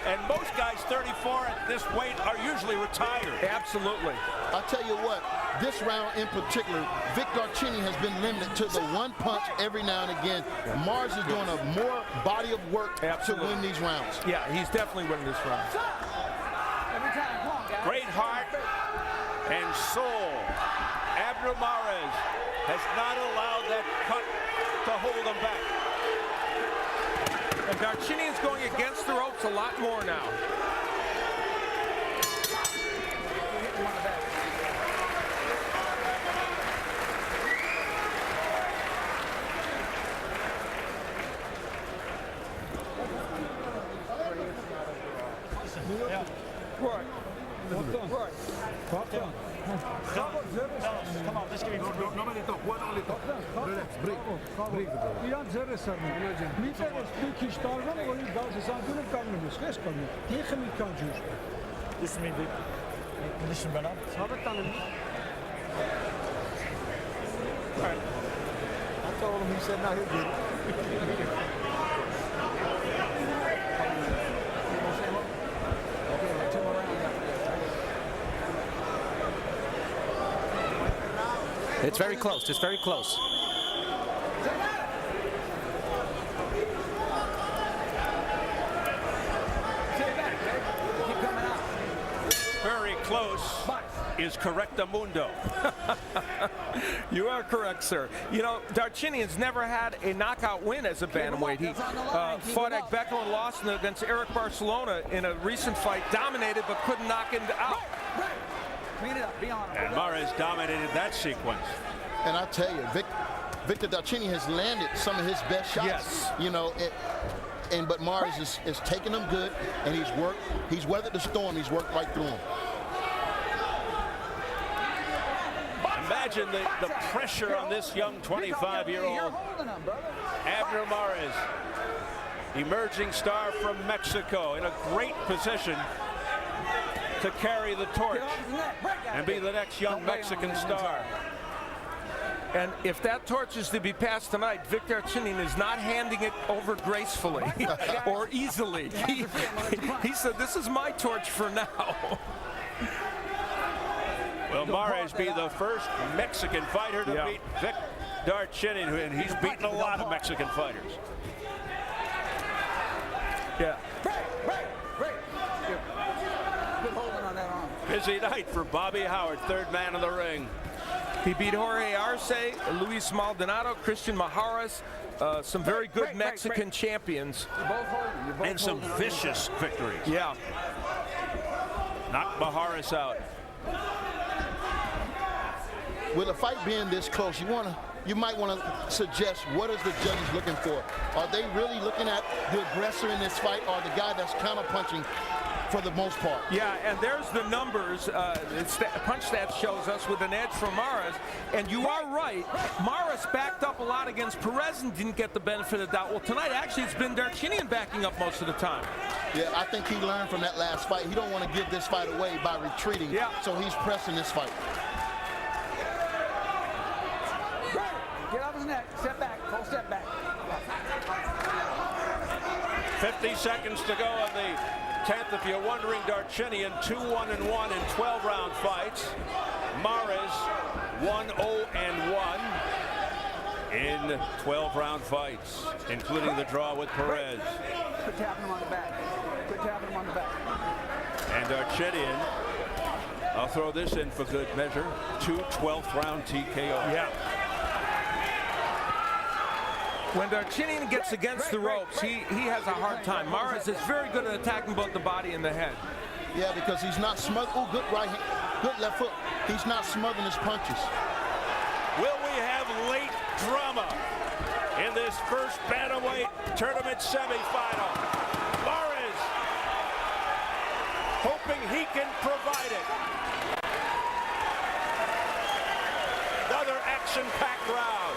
and most guys 34 at this weight are usually retired. Absolutely. I'll tell you what, this round in particular, Vic Darchinyan has been limited to the 1 punch every now and again. Mares is doing a more body of work to win these rounds. Yeah, he's definitely winning this round. Great heart and soul. Abner Mares has not allowed that cut to hold him back. And Darchinyan's going against the ropes a lot more now. Come on, let's give him Nobody talk. One only talk. Relax. Break. Break the ball. ایران زر سر میتونه بیکیش دارم ولی دازسان کنه کاملش خش کنه میخه میکان جوش Listen to me, Vic. Listen, brother. ثابت tanım I told him, he said, no, he'll get it. It's very close. It's very close. Very close is correctamundo. You are correct, sir. You know, Darchinyan's never had a knockout win as a bantamweight. He fought at Becco and lost against Eric Barcelona in a recent fight, dominated but couldn't knock him out. And Mares dominated that sequence. And I tell you, Victor Darchinyan has landed some of his best shots. Yes. You know, but Mares is taking them good, and he's weathered the storm. He's worked right through them. Imagine the pressure on this young 25-year-old Abner Mares, emerging star from Mexico, in a great position to carry the torch and be the next young Mexican star. And if that torch is to be passed tonight, Victor Darchinyan is not handing it over gracefully or easily. He said, "This is my torch for now." Will Mares be the first Mexican fighter to beat Vic Darchinyan, and he's beaten a lot of Mexican fighters. Yeah. Good holding on that arm. Busy night for Bobby Howard, third man in the ring. He beat Jorge Arce, Luis Maldonado, Christian Majares, some very good Mexican champions. And some vicious victories. Yeah. Knocked Majares out. With a fight being this close, you might want to suggest, what is the judges looking for? Are they really looking at the aggressor in this fight, or the guy that's counter-punching for the most part? Yeah, and there's the numbers. Punch Stats shows us with an edge for Mares. And you are right. Mares backed up a lot against Perez and didn't get the benefit of the doubt. Well, tonight, actually, it's been Darchinyan backing up most of the time. Yeah, I think he learned from that last fight. He don't want to give this fight away by retreating. Yeah. So he's pressing this fight. Get off his neck. Step back. Full step back. 50 seconds to go in the 10th. If you're wondering, Darchinyan 2-1-1 in 12-round fights. Mares 1-0-1 in 12-round fights, including the draw with Perez. Quit tapping him on the back. Quit tapping him on the back. And Darchinyan, I'll throw this in for good measure, 2 12th-round TKO. Yeah. When Darchinyan gets against the ropes, he has a hard time. Mares is very good at attacking both the body and the head. Yeah, because he's not smothering. Oh, good right hand, good left foot. He's not smothering his punches. Will we have late drama in this first bantamweight tournament semifinal? Mares hoping he can provide it. Another action-packed round.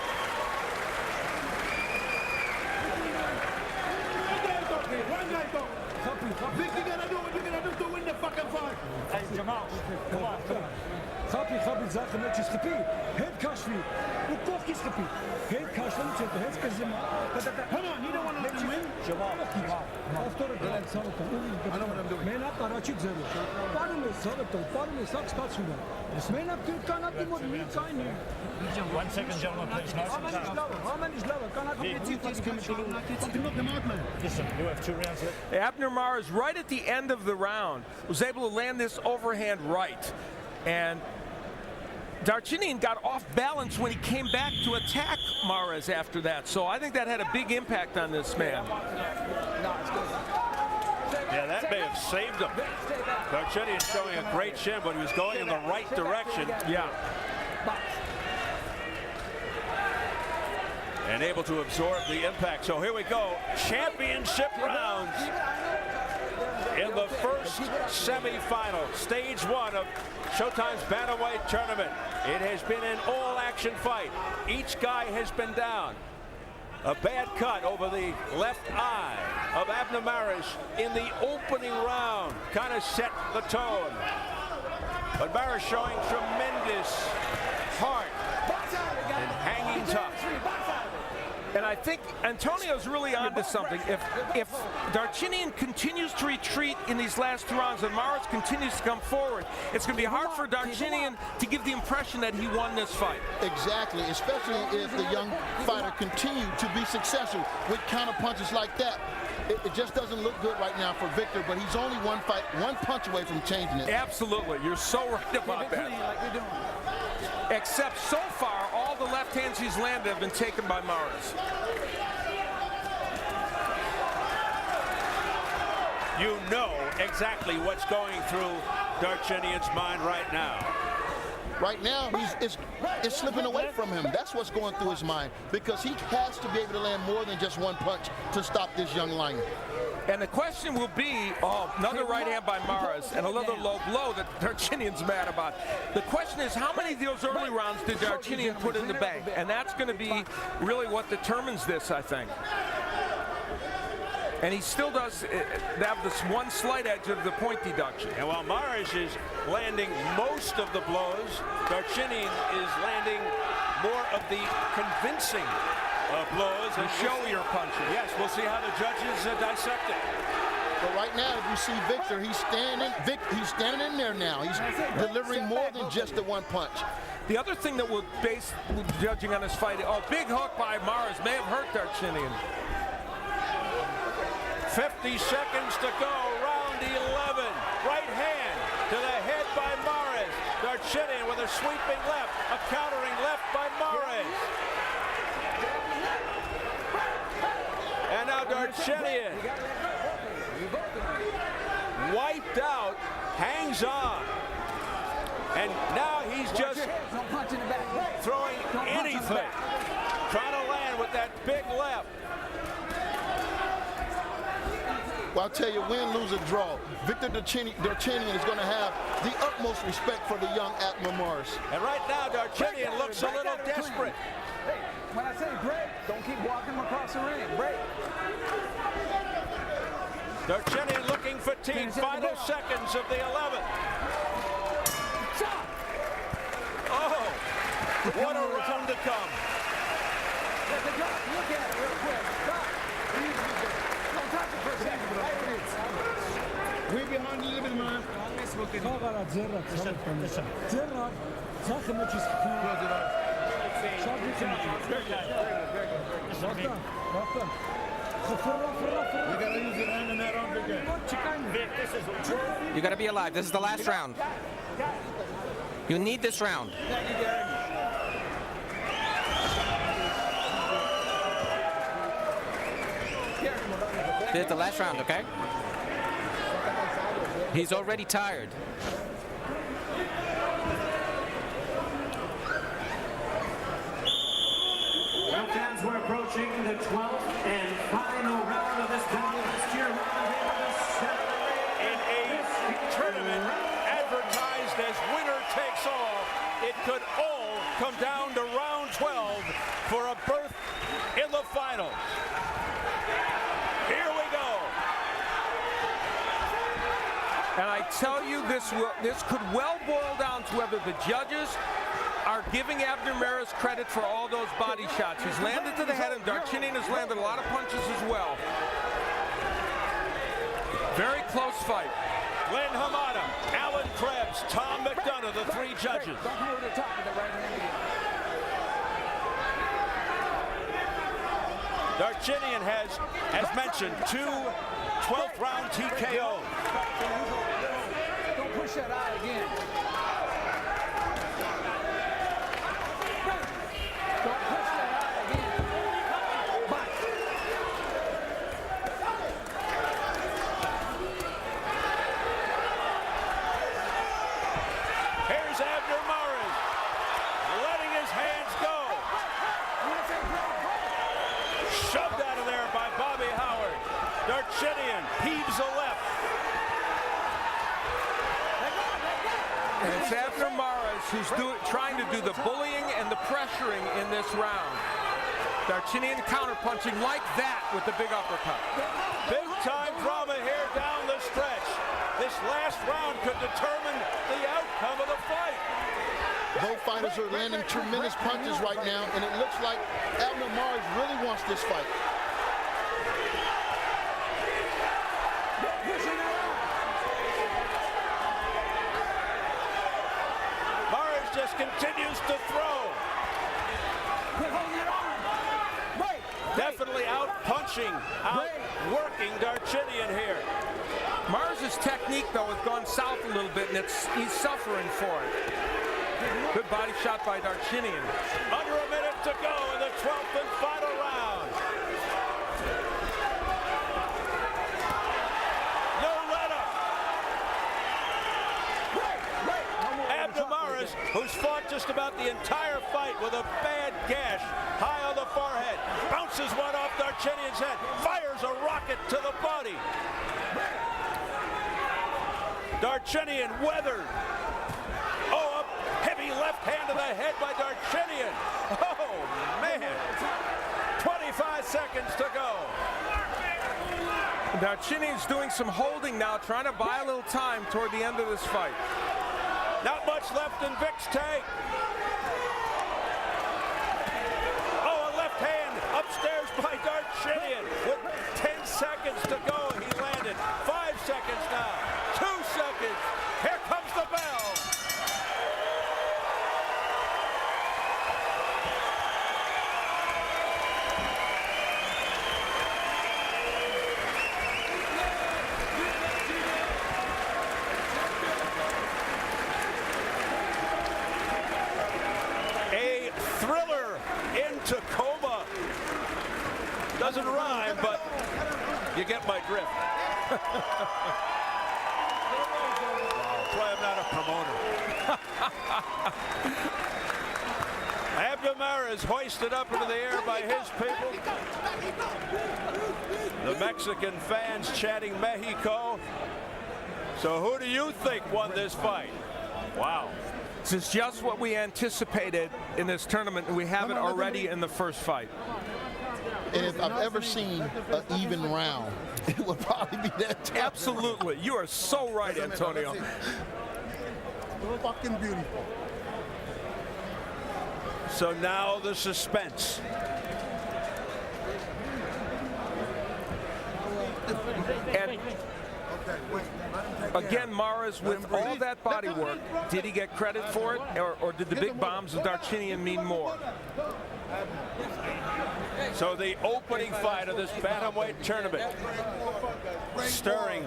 Vic, you gotta do what you're gonna do to win the fucking fight. Hey, Jamal, come on. Chappie, Sache, met je schapie. Het kashvi. Hoe koch je schapie? Het kashvi, het kazima. Hold on, you don't want to let him win? Jamal. After the grand salto. I know what I'm doing. Men up Arachik zero. Parle salto, parle saks katsuna. Men up till kan up die moet niet zijn nu. 1 second, gentlemen, please. Nice and calm. How many is lower? Kan up die Fucking knock them out, man. Listen, you have 2 rounds left. Abner Mares, right at the end of the round, was able to land this overhand right. And Darchinyan got off balance when he came back to attack Mares after that. So I think that had a big impact on this man. Yeah, that may have saved him. Darchinyan showing a great chin, but he was going in the right direction. Yeah. And able to absorb the impact. So here we go. Championship rounds in the first semifinal, stage 1 of Showtime's Bantamweight tournament. It has been an all-action fight. Each guy has been down. A bad cut over the left eye of Abner Mares in the opening round kind of set the tone. But Mares showing tremendous heart and hanging tough. And I think Antonio's really onto something. If Darchinyan continues to retreat in these last 2 rounds and Mares continues to come forward, it's going to be hard for Darchinyan to give the impression that he won this fight. Exactly, especially if the young fighter continues to be successful with counter punches like that. It just doesn't look good right now for Victor, but he's only one punch away from changing it. Absolutely, you're so right about that. Except so far, all the left hands he's landed have been taken by Mares. You know exactly what's going through Darchinyan's mind right now. Right now, it's slipping away from him. That's what's going through his mind, because he has to be able to land more than just one punch to stop this young lion. And the question will be, another right hand by Mares and another low blow that Darchinyan's mad about. The question is, how many of those early rounds did Darchinyan put in the bank? And that's going to be really what determines this, I think. And he still does have this one slight edge of the point deduction. And while Mares is landing most of the blows, Darchinyan is landing more of the convincing blows and showier punches. Yes, we'll see how the judges dissect it. But right now, if you see Victor, he's standing in there now. He's delivering more than just the one punch. The other thing that we'll base judging on this fight, big hook by Mares may have hurt Darchinyan. 50 seconds to go, round 11. Right hand to the head by Mares. Darchinyan with a sweeping left, a countering left by Mares. And now Darchinyan, wiped out, hangs on. And now he's just throwing anything, trying to land with that big left. Well, I'll tell you, win, lose, or draw, Victor Darchinyan is going to have the utmost respect for the young Abner Mares. And right now, Darchinyan looks a little desperate. Hey, when I say break, don't keep walking him across the ring. Break. Darchinyan looking fatigued. Final seconds of the 11th. Oh, what a round to come. Look at it real quick. Don't touch it for a second. We behind the limit, man. You got to be alive. This is the last round. You need this round. This is the last round, okay? He's already tired. Well, fans, we're approaching the 12th and final round of this battle. In a tournament advertised as winner takes all, it could all come down to round 12 for a berth in the finals. Here we go. And I tell you, this could well boil down to whether the judges are giving Abner Mares credit for all those body shots. He's landed to the head, and Darchinyan has landed a lot of punches as well. Very close fight. Glenn Hamada, Alan Krebs, Tom McDonough, the three judges. Don't come over the top with the right hand again. Darchinyan has, as mentioned, 2 12th round TKOs. Don't push that eye again. Don't push that eye again. Bye. Here's Abner Mares, letting his hands go. Shoved out of there by Bobby Howard. Darchinyan heaves a left. And it's Abner Mares who's trying to do the bullying and the pressuring in this round. Darchinyan counterpunching like that with the big uppercut. Big time drama here down the stretch. This last round could determine the outcome of the fight. Both fighters are landing tremendous punches right now, and it looks like Abner Mares really wants this fight. Mares just continues to throw. Definitely out-punching, out-working Darchinyan here. Mares' technique, though, has gone south a little bit, and he's suffering for it. Good body shot by Darchinyan. Under a minute to go in the 12th and final round. No let-up. Abner Mares, who's fought just about the entire fight with a bad gash high on the forehead, bounces one off Darchinyan's head, fires a rocket to the body. Darchinyan weathered. Oh, a heavy left hand to the head by Darchinyan. Oh, man. 25 seconds to go. Darchinyan's doing some holding now, trying to buy a little time toward the end of this fight. Not much left in Vic's tank. Oh, a left hand upstairs by Darchinyan. With 10 seconds to go, he landed. 5 seconds now. 2 seconds. Here comes the bell. A thriller in Tacoma. Doesn't rhyme, but you get my drift. That's why I'm not a promoter. Abner Mares hoisted up into the air by his people. The Mexican fans chanting Mexico. So who do you think won this fight? Wow. This is just what we anticipated in this tournament, and we have it already in the first fight. And if I've ever seen an even round, it would probably be that time. Absolutely. You are so right, Antonio. Fucking beautiful. So now the suspense. And again, Mares, with all that body work, did he get credit for it, or did the big bombs of Darchinyan mean more? So the opening fight of this bantamweight tournament. Stirring.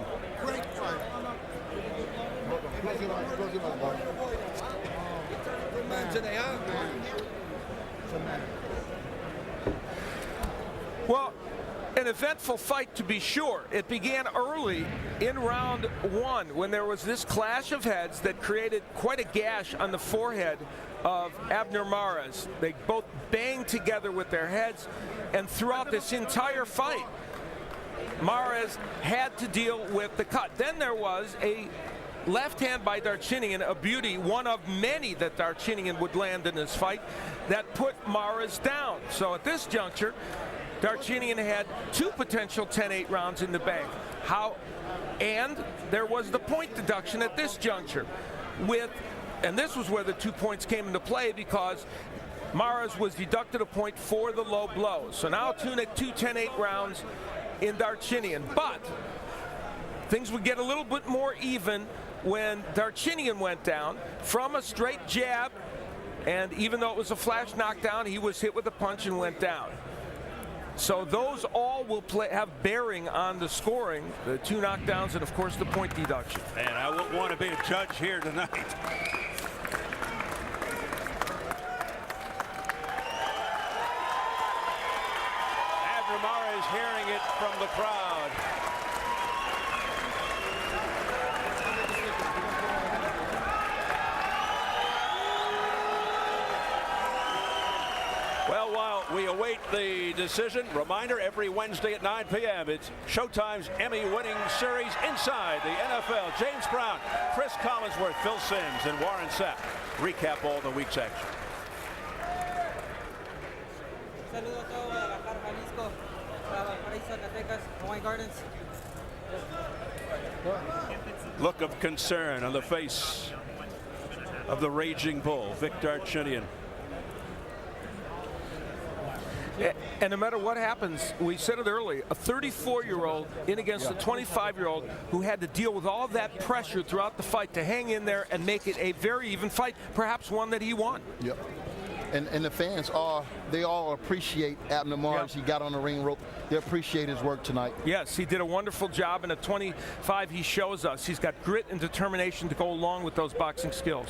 Well, an eventful fight to be sure. It began early in round one when there was this clash of heads that created quite a gash on the forehead of Abner Mares. They both banged together with their heads, and throughout this entire fight, Mares had to deal with the cut. Then there was a left hand by Darchinyan, a beauty, one of many that Darchinyan would land in this fight, that put Mares down. So at this juncture, Darchinyan had two potential 10-8 rounds in the bank. And there was the point deduction at this juncture and this was where the 2 points came into play, because Mares was deducted a point for the low blows. So now two 10-8 rounds in Darchinyan. But things would get a little bit more even when Darchinyan went down from a straight jab, and even though it was a flash knockdown, he was hit with a punch and went down. So those all will have bearing on the scoring, the two knockdowns and, of course, the point deduction. Man, I wouldn't want to be a judge here tonight. Abner Mares hearing it from the crowd. Well, while we await the decision, reminder, every Wednesday at 9 p.m. it's Showtime's Emmy-winning series Inside the NFL. James Brown, Chris Collinsworth, Phil Simms, and Warren Sapp recap all the week's action. Saludo a todo Guadalajara, Jalisco, Valparaiso, Zacatecas, Hawaiian Gardens. Look of concern on the face of the Raging Bull, Vic Darchinyan. And no matter what happens, we said it earlier, a 34-year-old in against a 25-year-old who had to deal with all that pressure throughout the fight to hang in there and make it a very even fight, perhaps one that he won. Yep. And the fans they all appreciate Abner Mares. He got on the ring rope. They appreciate his work tonight. Yes, he did a wonderful job. And at 25, he shows us he's got grit and determination to go along with those boxing skills.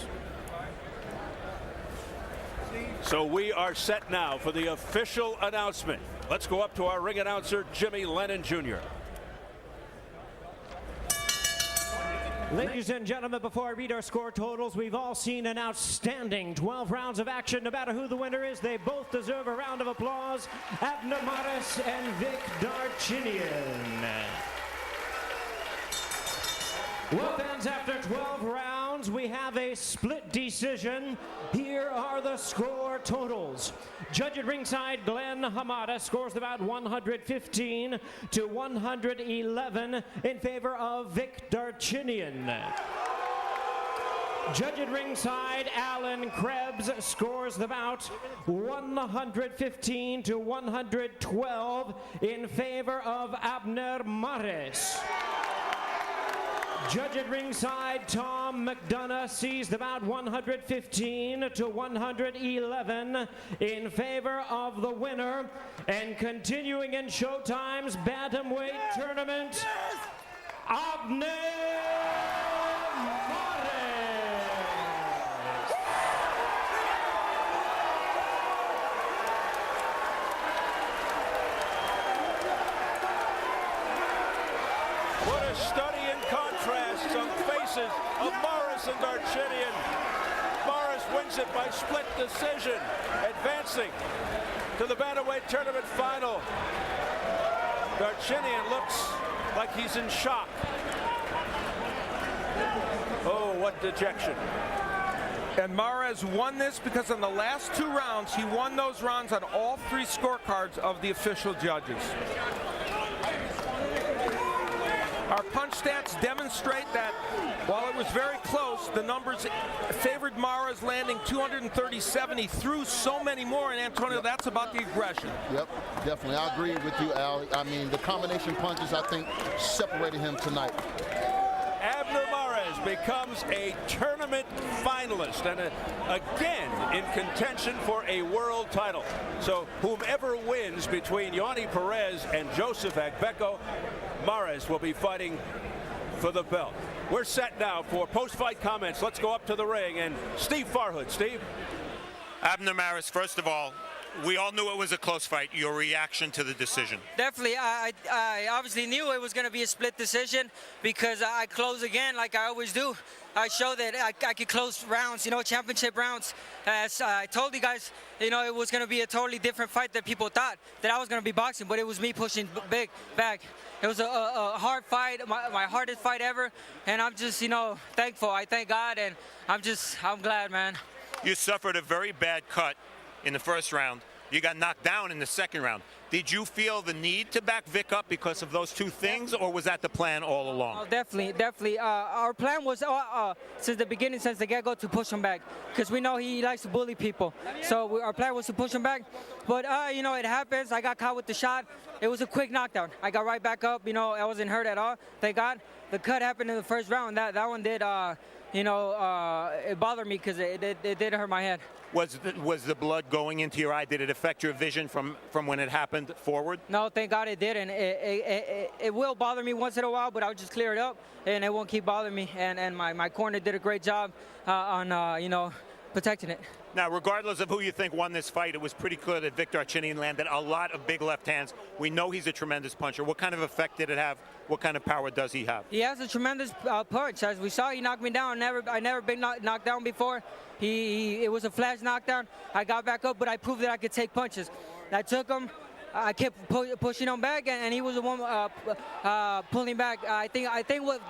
So we are set now for the official announcement. Let's go up to our ring announcer, Jimmy Lennon Jr. Ladies and gentlemen, before I read our score totals, we've all seen an outstanding 12 rounds of action. No matter who the winner is, they both deserve a round of applause. Abner Mares and Vic Darchinyan. Well, fans, after 12 rounds, we have a split decision. Here are the score totals. Judge at ringside, Glenn Hamada, scores about 115 to 111 in favor of Vic Darchinyan. Judge at ringside, Alan Krebs, scores about 115 to 112 in favor of Abner Mares. Judge at ringside, Tom McDonough, sees about 115 to 111 in favor of the winner. And continuing in Showtime's bantamweight tournament, Abner Mares. What a study in contrast on the faces of Mares and Darchinyan. Mares wins it by split decision, advancing to the bantamweight tournament final. Darchinyan looks like he's in shock. Oh, what dejection. And Mares won this because in the last 2 rounds, he won those rounds on all 3 scorecards of the official judges. Our punch stats demonstrate that while it was very close, the numbers favored Mares, landing 237. He threw so many more, and Antonio, that's about the aggression. Yep, definitely. I agree with you, Al. I mean, the combination punches, I think, separated him tonight. Abner Mares becomes a tournament finalist and again in contention for a world title. So whomever wins between Yanni Perez and Joseph Agbeko, Mares will be fighting for the belt. We're set now for post-fight comments. Let's go up to the ring and Steve Farhood. Steve? Abner Mares, first of all, we all knew it was a close fight. Your reaction to the decision? Definitely. I obviously knew it was going to be a split decision because I close again like I always do. I show that I could close rounds, championship rounds. As I told you guys, it was going to be a totally different fight than people thought, that I was going to be boxing, but it was me pushing big back. It was a hard fight, my hardest fight ever, and I'm just, thankful. I thank God, and I'm glad, man. You suffered a very bad cut in the first round. You got knocked down in the second round. Did you feel the need to back Vic up because of those 2 things, or was that the plan all along? Oh, definitely. Our plan was since the beginning, since the get-go, to push him back, because we know he likes to bully people. So our plan was to push him back. But it happens. I got caught with the shot. It was a quick knockdown. I got right back up. I wasn't hurt at all. Thank God. The cut happened in the first round. That one did. It bothered me because it did hurt my head. Was the blood going into your eye? Did it affect your vision from when it happened forward? No, thank God it didn't. It will bother me once in a while, but I'll just clear it up, and it won't keep bothering me. And my corner did a great job on protecting it. Now, regardless of who you think won this fight, it was pretty clear that Vic Darchinyan landed a lot of big left hands. We know he's a tremendous puncher. What kind of effect did it have? What kind of power does he have? He has a tremendous punch. As we saw, he knocked me down. I never been knocked down before. It was a flash knockdown. I got back up, but I proved that I could take punches. I took him. I kept pushing him back, and he was the one pulling back. I think what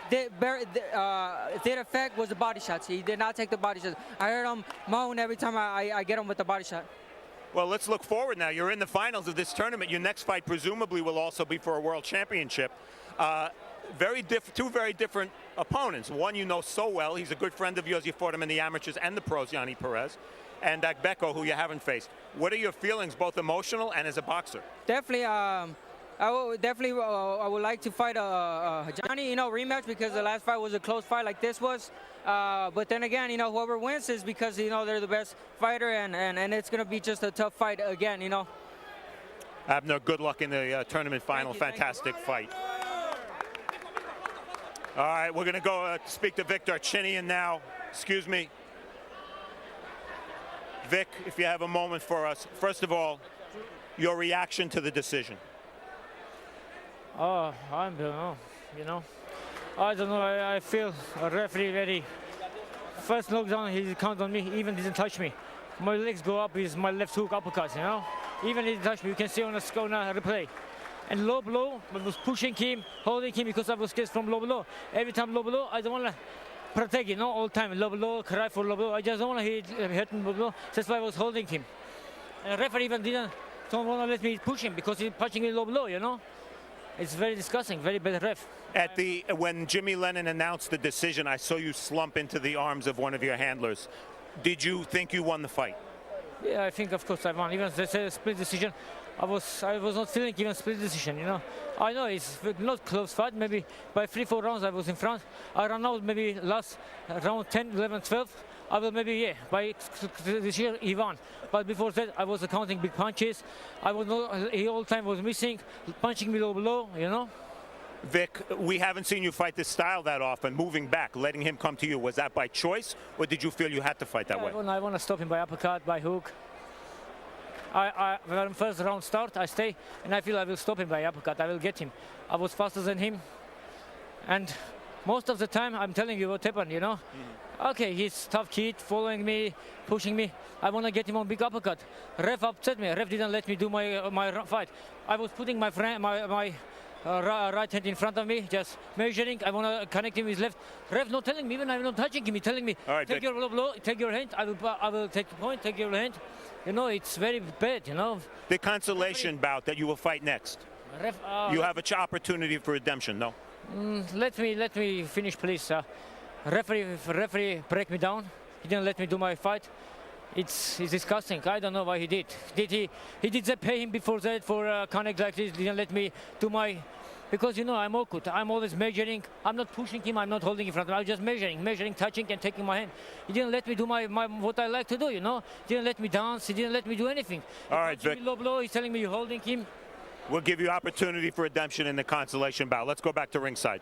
did affect was the body shots. He did not take the body shots. I heard him moan every time I get him with the body shot. Well, let's look forward now. You're in the finals of this tournament. Your next fight presumably will also be for a world championship. two very different opponents. One you know so well. He's a good friend of yours. You fought him in the amateurs and the pros, Yanni Perez. And Agbeko, who you haven't faced. What are your feelings, both emotional and as a boxer? Definitely, I would like to fight Johnny, rematch, because the last fight was a close fight like this was. But then again, whoever wins is because, they're the best fighter, and it's going to be just a tough fight again, Abner, good luck in the tournament final. Fantastic fight. All right, we're going to go speak to Vic Darchinyan now. Excuse me. Vic, if you have a moment for us. First of all, your reaction to the decision. I don't know. I don't know. I feel a referee very. First knockdown, he count on me, even didn't touch me. My legs go up with my left hook uppercut, Even he didn't touch me. You can see on the score now, replay. And low blow, I was pushing him, holding him because I was scared from low blow. Every time low blow, I don't want to protect, all the time. Low blow, cry for low blow. I just don't want to hit him low blow. That's why I was holding him. And the referee even don't want to let me push him because he's punching me low blow, It's very disgusting, very bad ref. When Jimmy Lennon announced the decision, I saw you slump into the arms of one of your handlers. Did you think you won the fight? Yeah, I think of course I won. Even if they said a split decision, I was not feeling even split decision, I know it's not close fight. Maybe by 3-4 rounds I was in front. I ran out maybe last round 10, 11, 12. I will maybe, by this year he won. But before that I was counting big punches. He all the time was missing, punching me low below, Vic, we haven't seen you fight this style that often, moving back, letting him come to you. Was that by choice, or did you feel you had to fight that way? I want to stop him by uppercut, by hook. When first round start, I stay, and I feel I will stop him by uppercut. I will get him. I was faster than him. And most of the time, I'm telling you what happened, Okay, he's tough kid, following me, pushing me. I want to get him on big uppercut. Ref upset me. Ref didn't let me do my fight. I was putting my right hand in front of me, just measuring. I want to connect him with left. Ref not telling me, even I'm not touching him. He's telling me, all right, take your low blow, take your hand. I will take the point, take your hand. It's very bad, The consolation bout that you will fight next. You have an opportunity for redemption, no? Let me finish, please. Referee break me down. He didn't let me do my fight. It's disgusting. I don't know why he did. He did pay him before that for connect like this. Didn't let me do my, because I'm awkward. I'm always measuring. I'm not pushing him. I'm not holding in front of him. I'm just measuring, touching, and taking my hand. He didn't let me do my what I like to do. Didn't let me dance. He didn't let me do anything. All right, Vic. Low blow. He's telling me you're holding him. We'll give you opportunity for redemption in the consolation bout. Let's go back to ringside.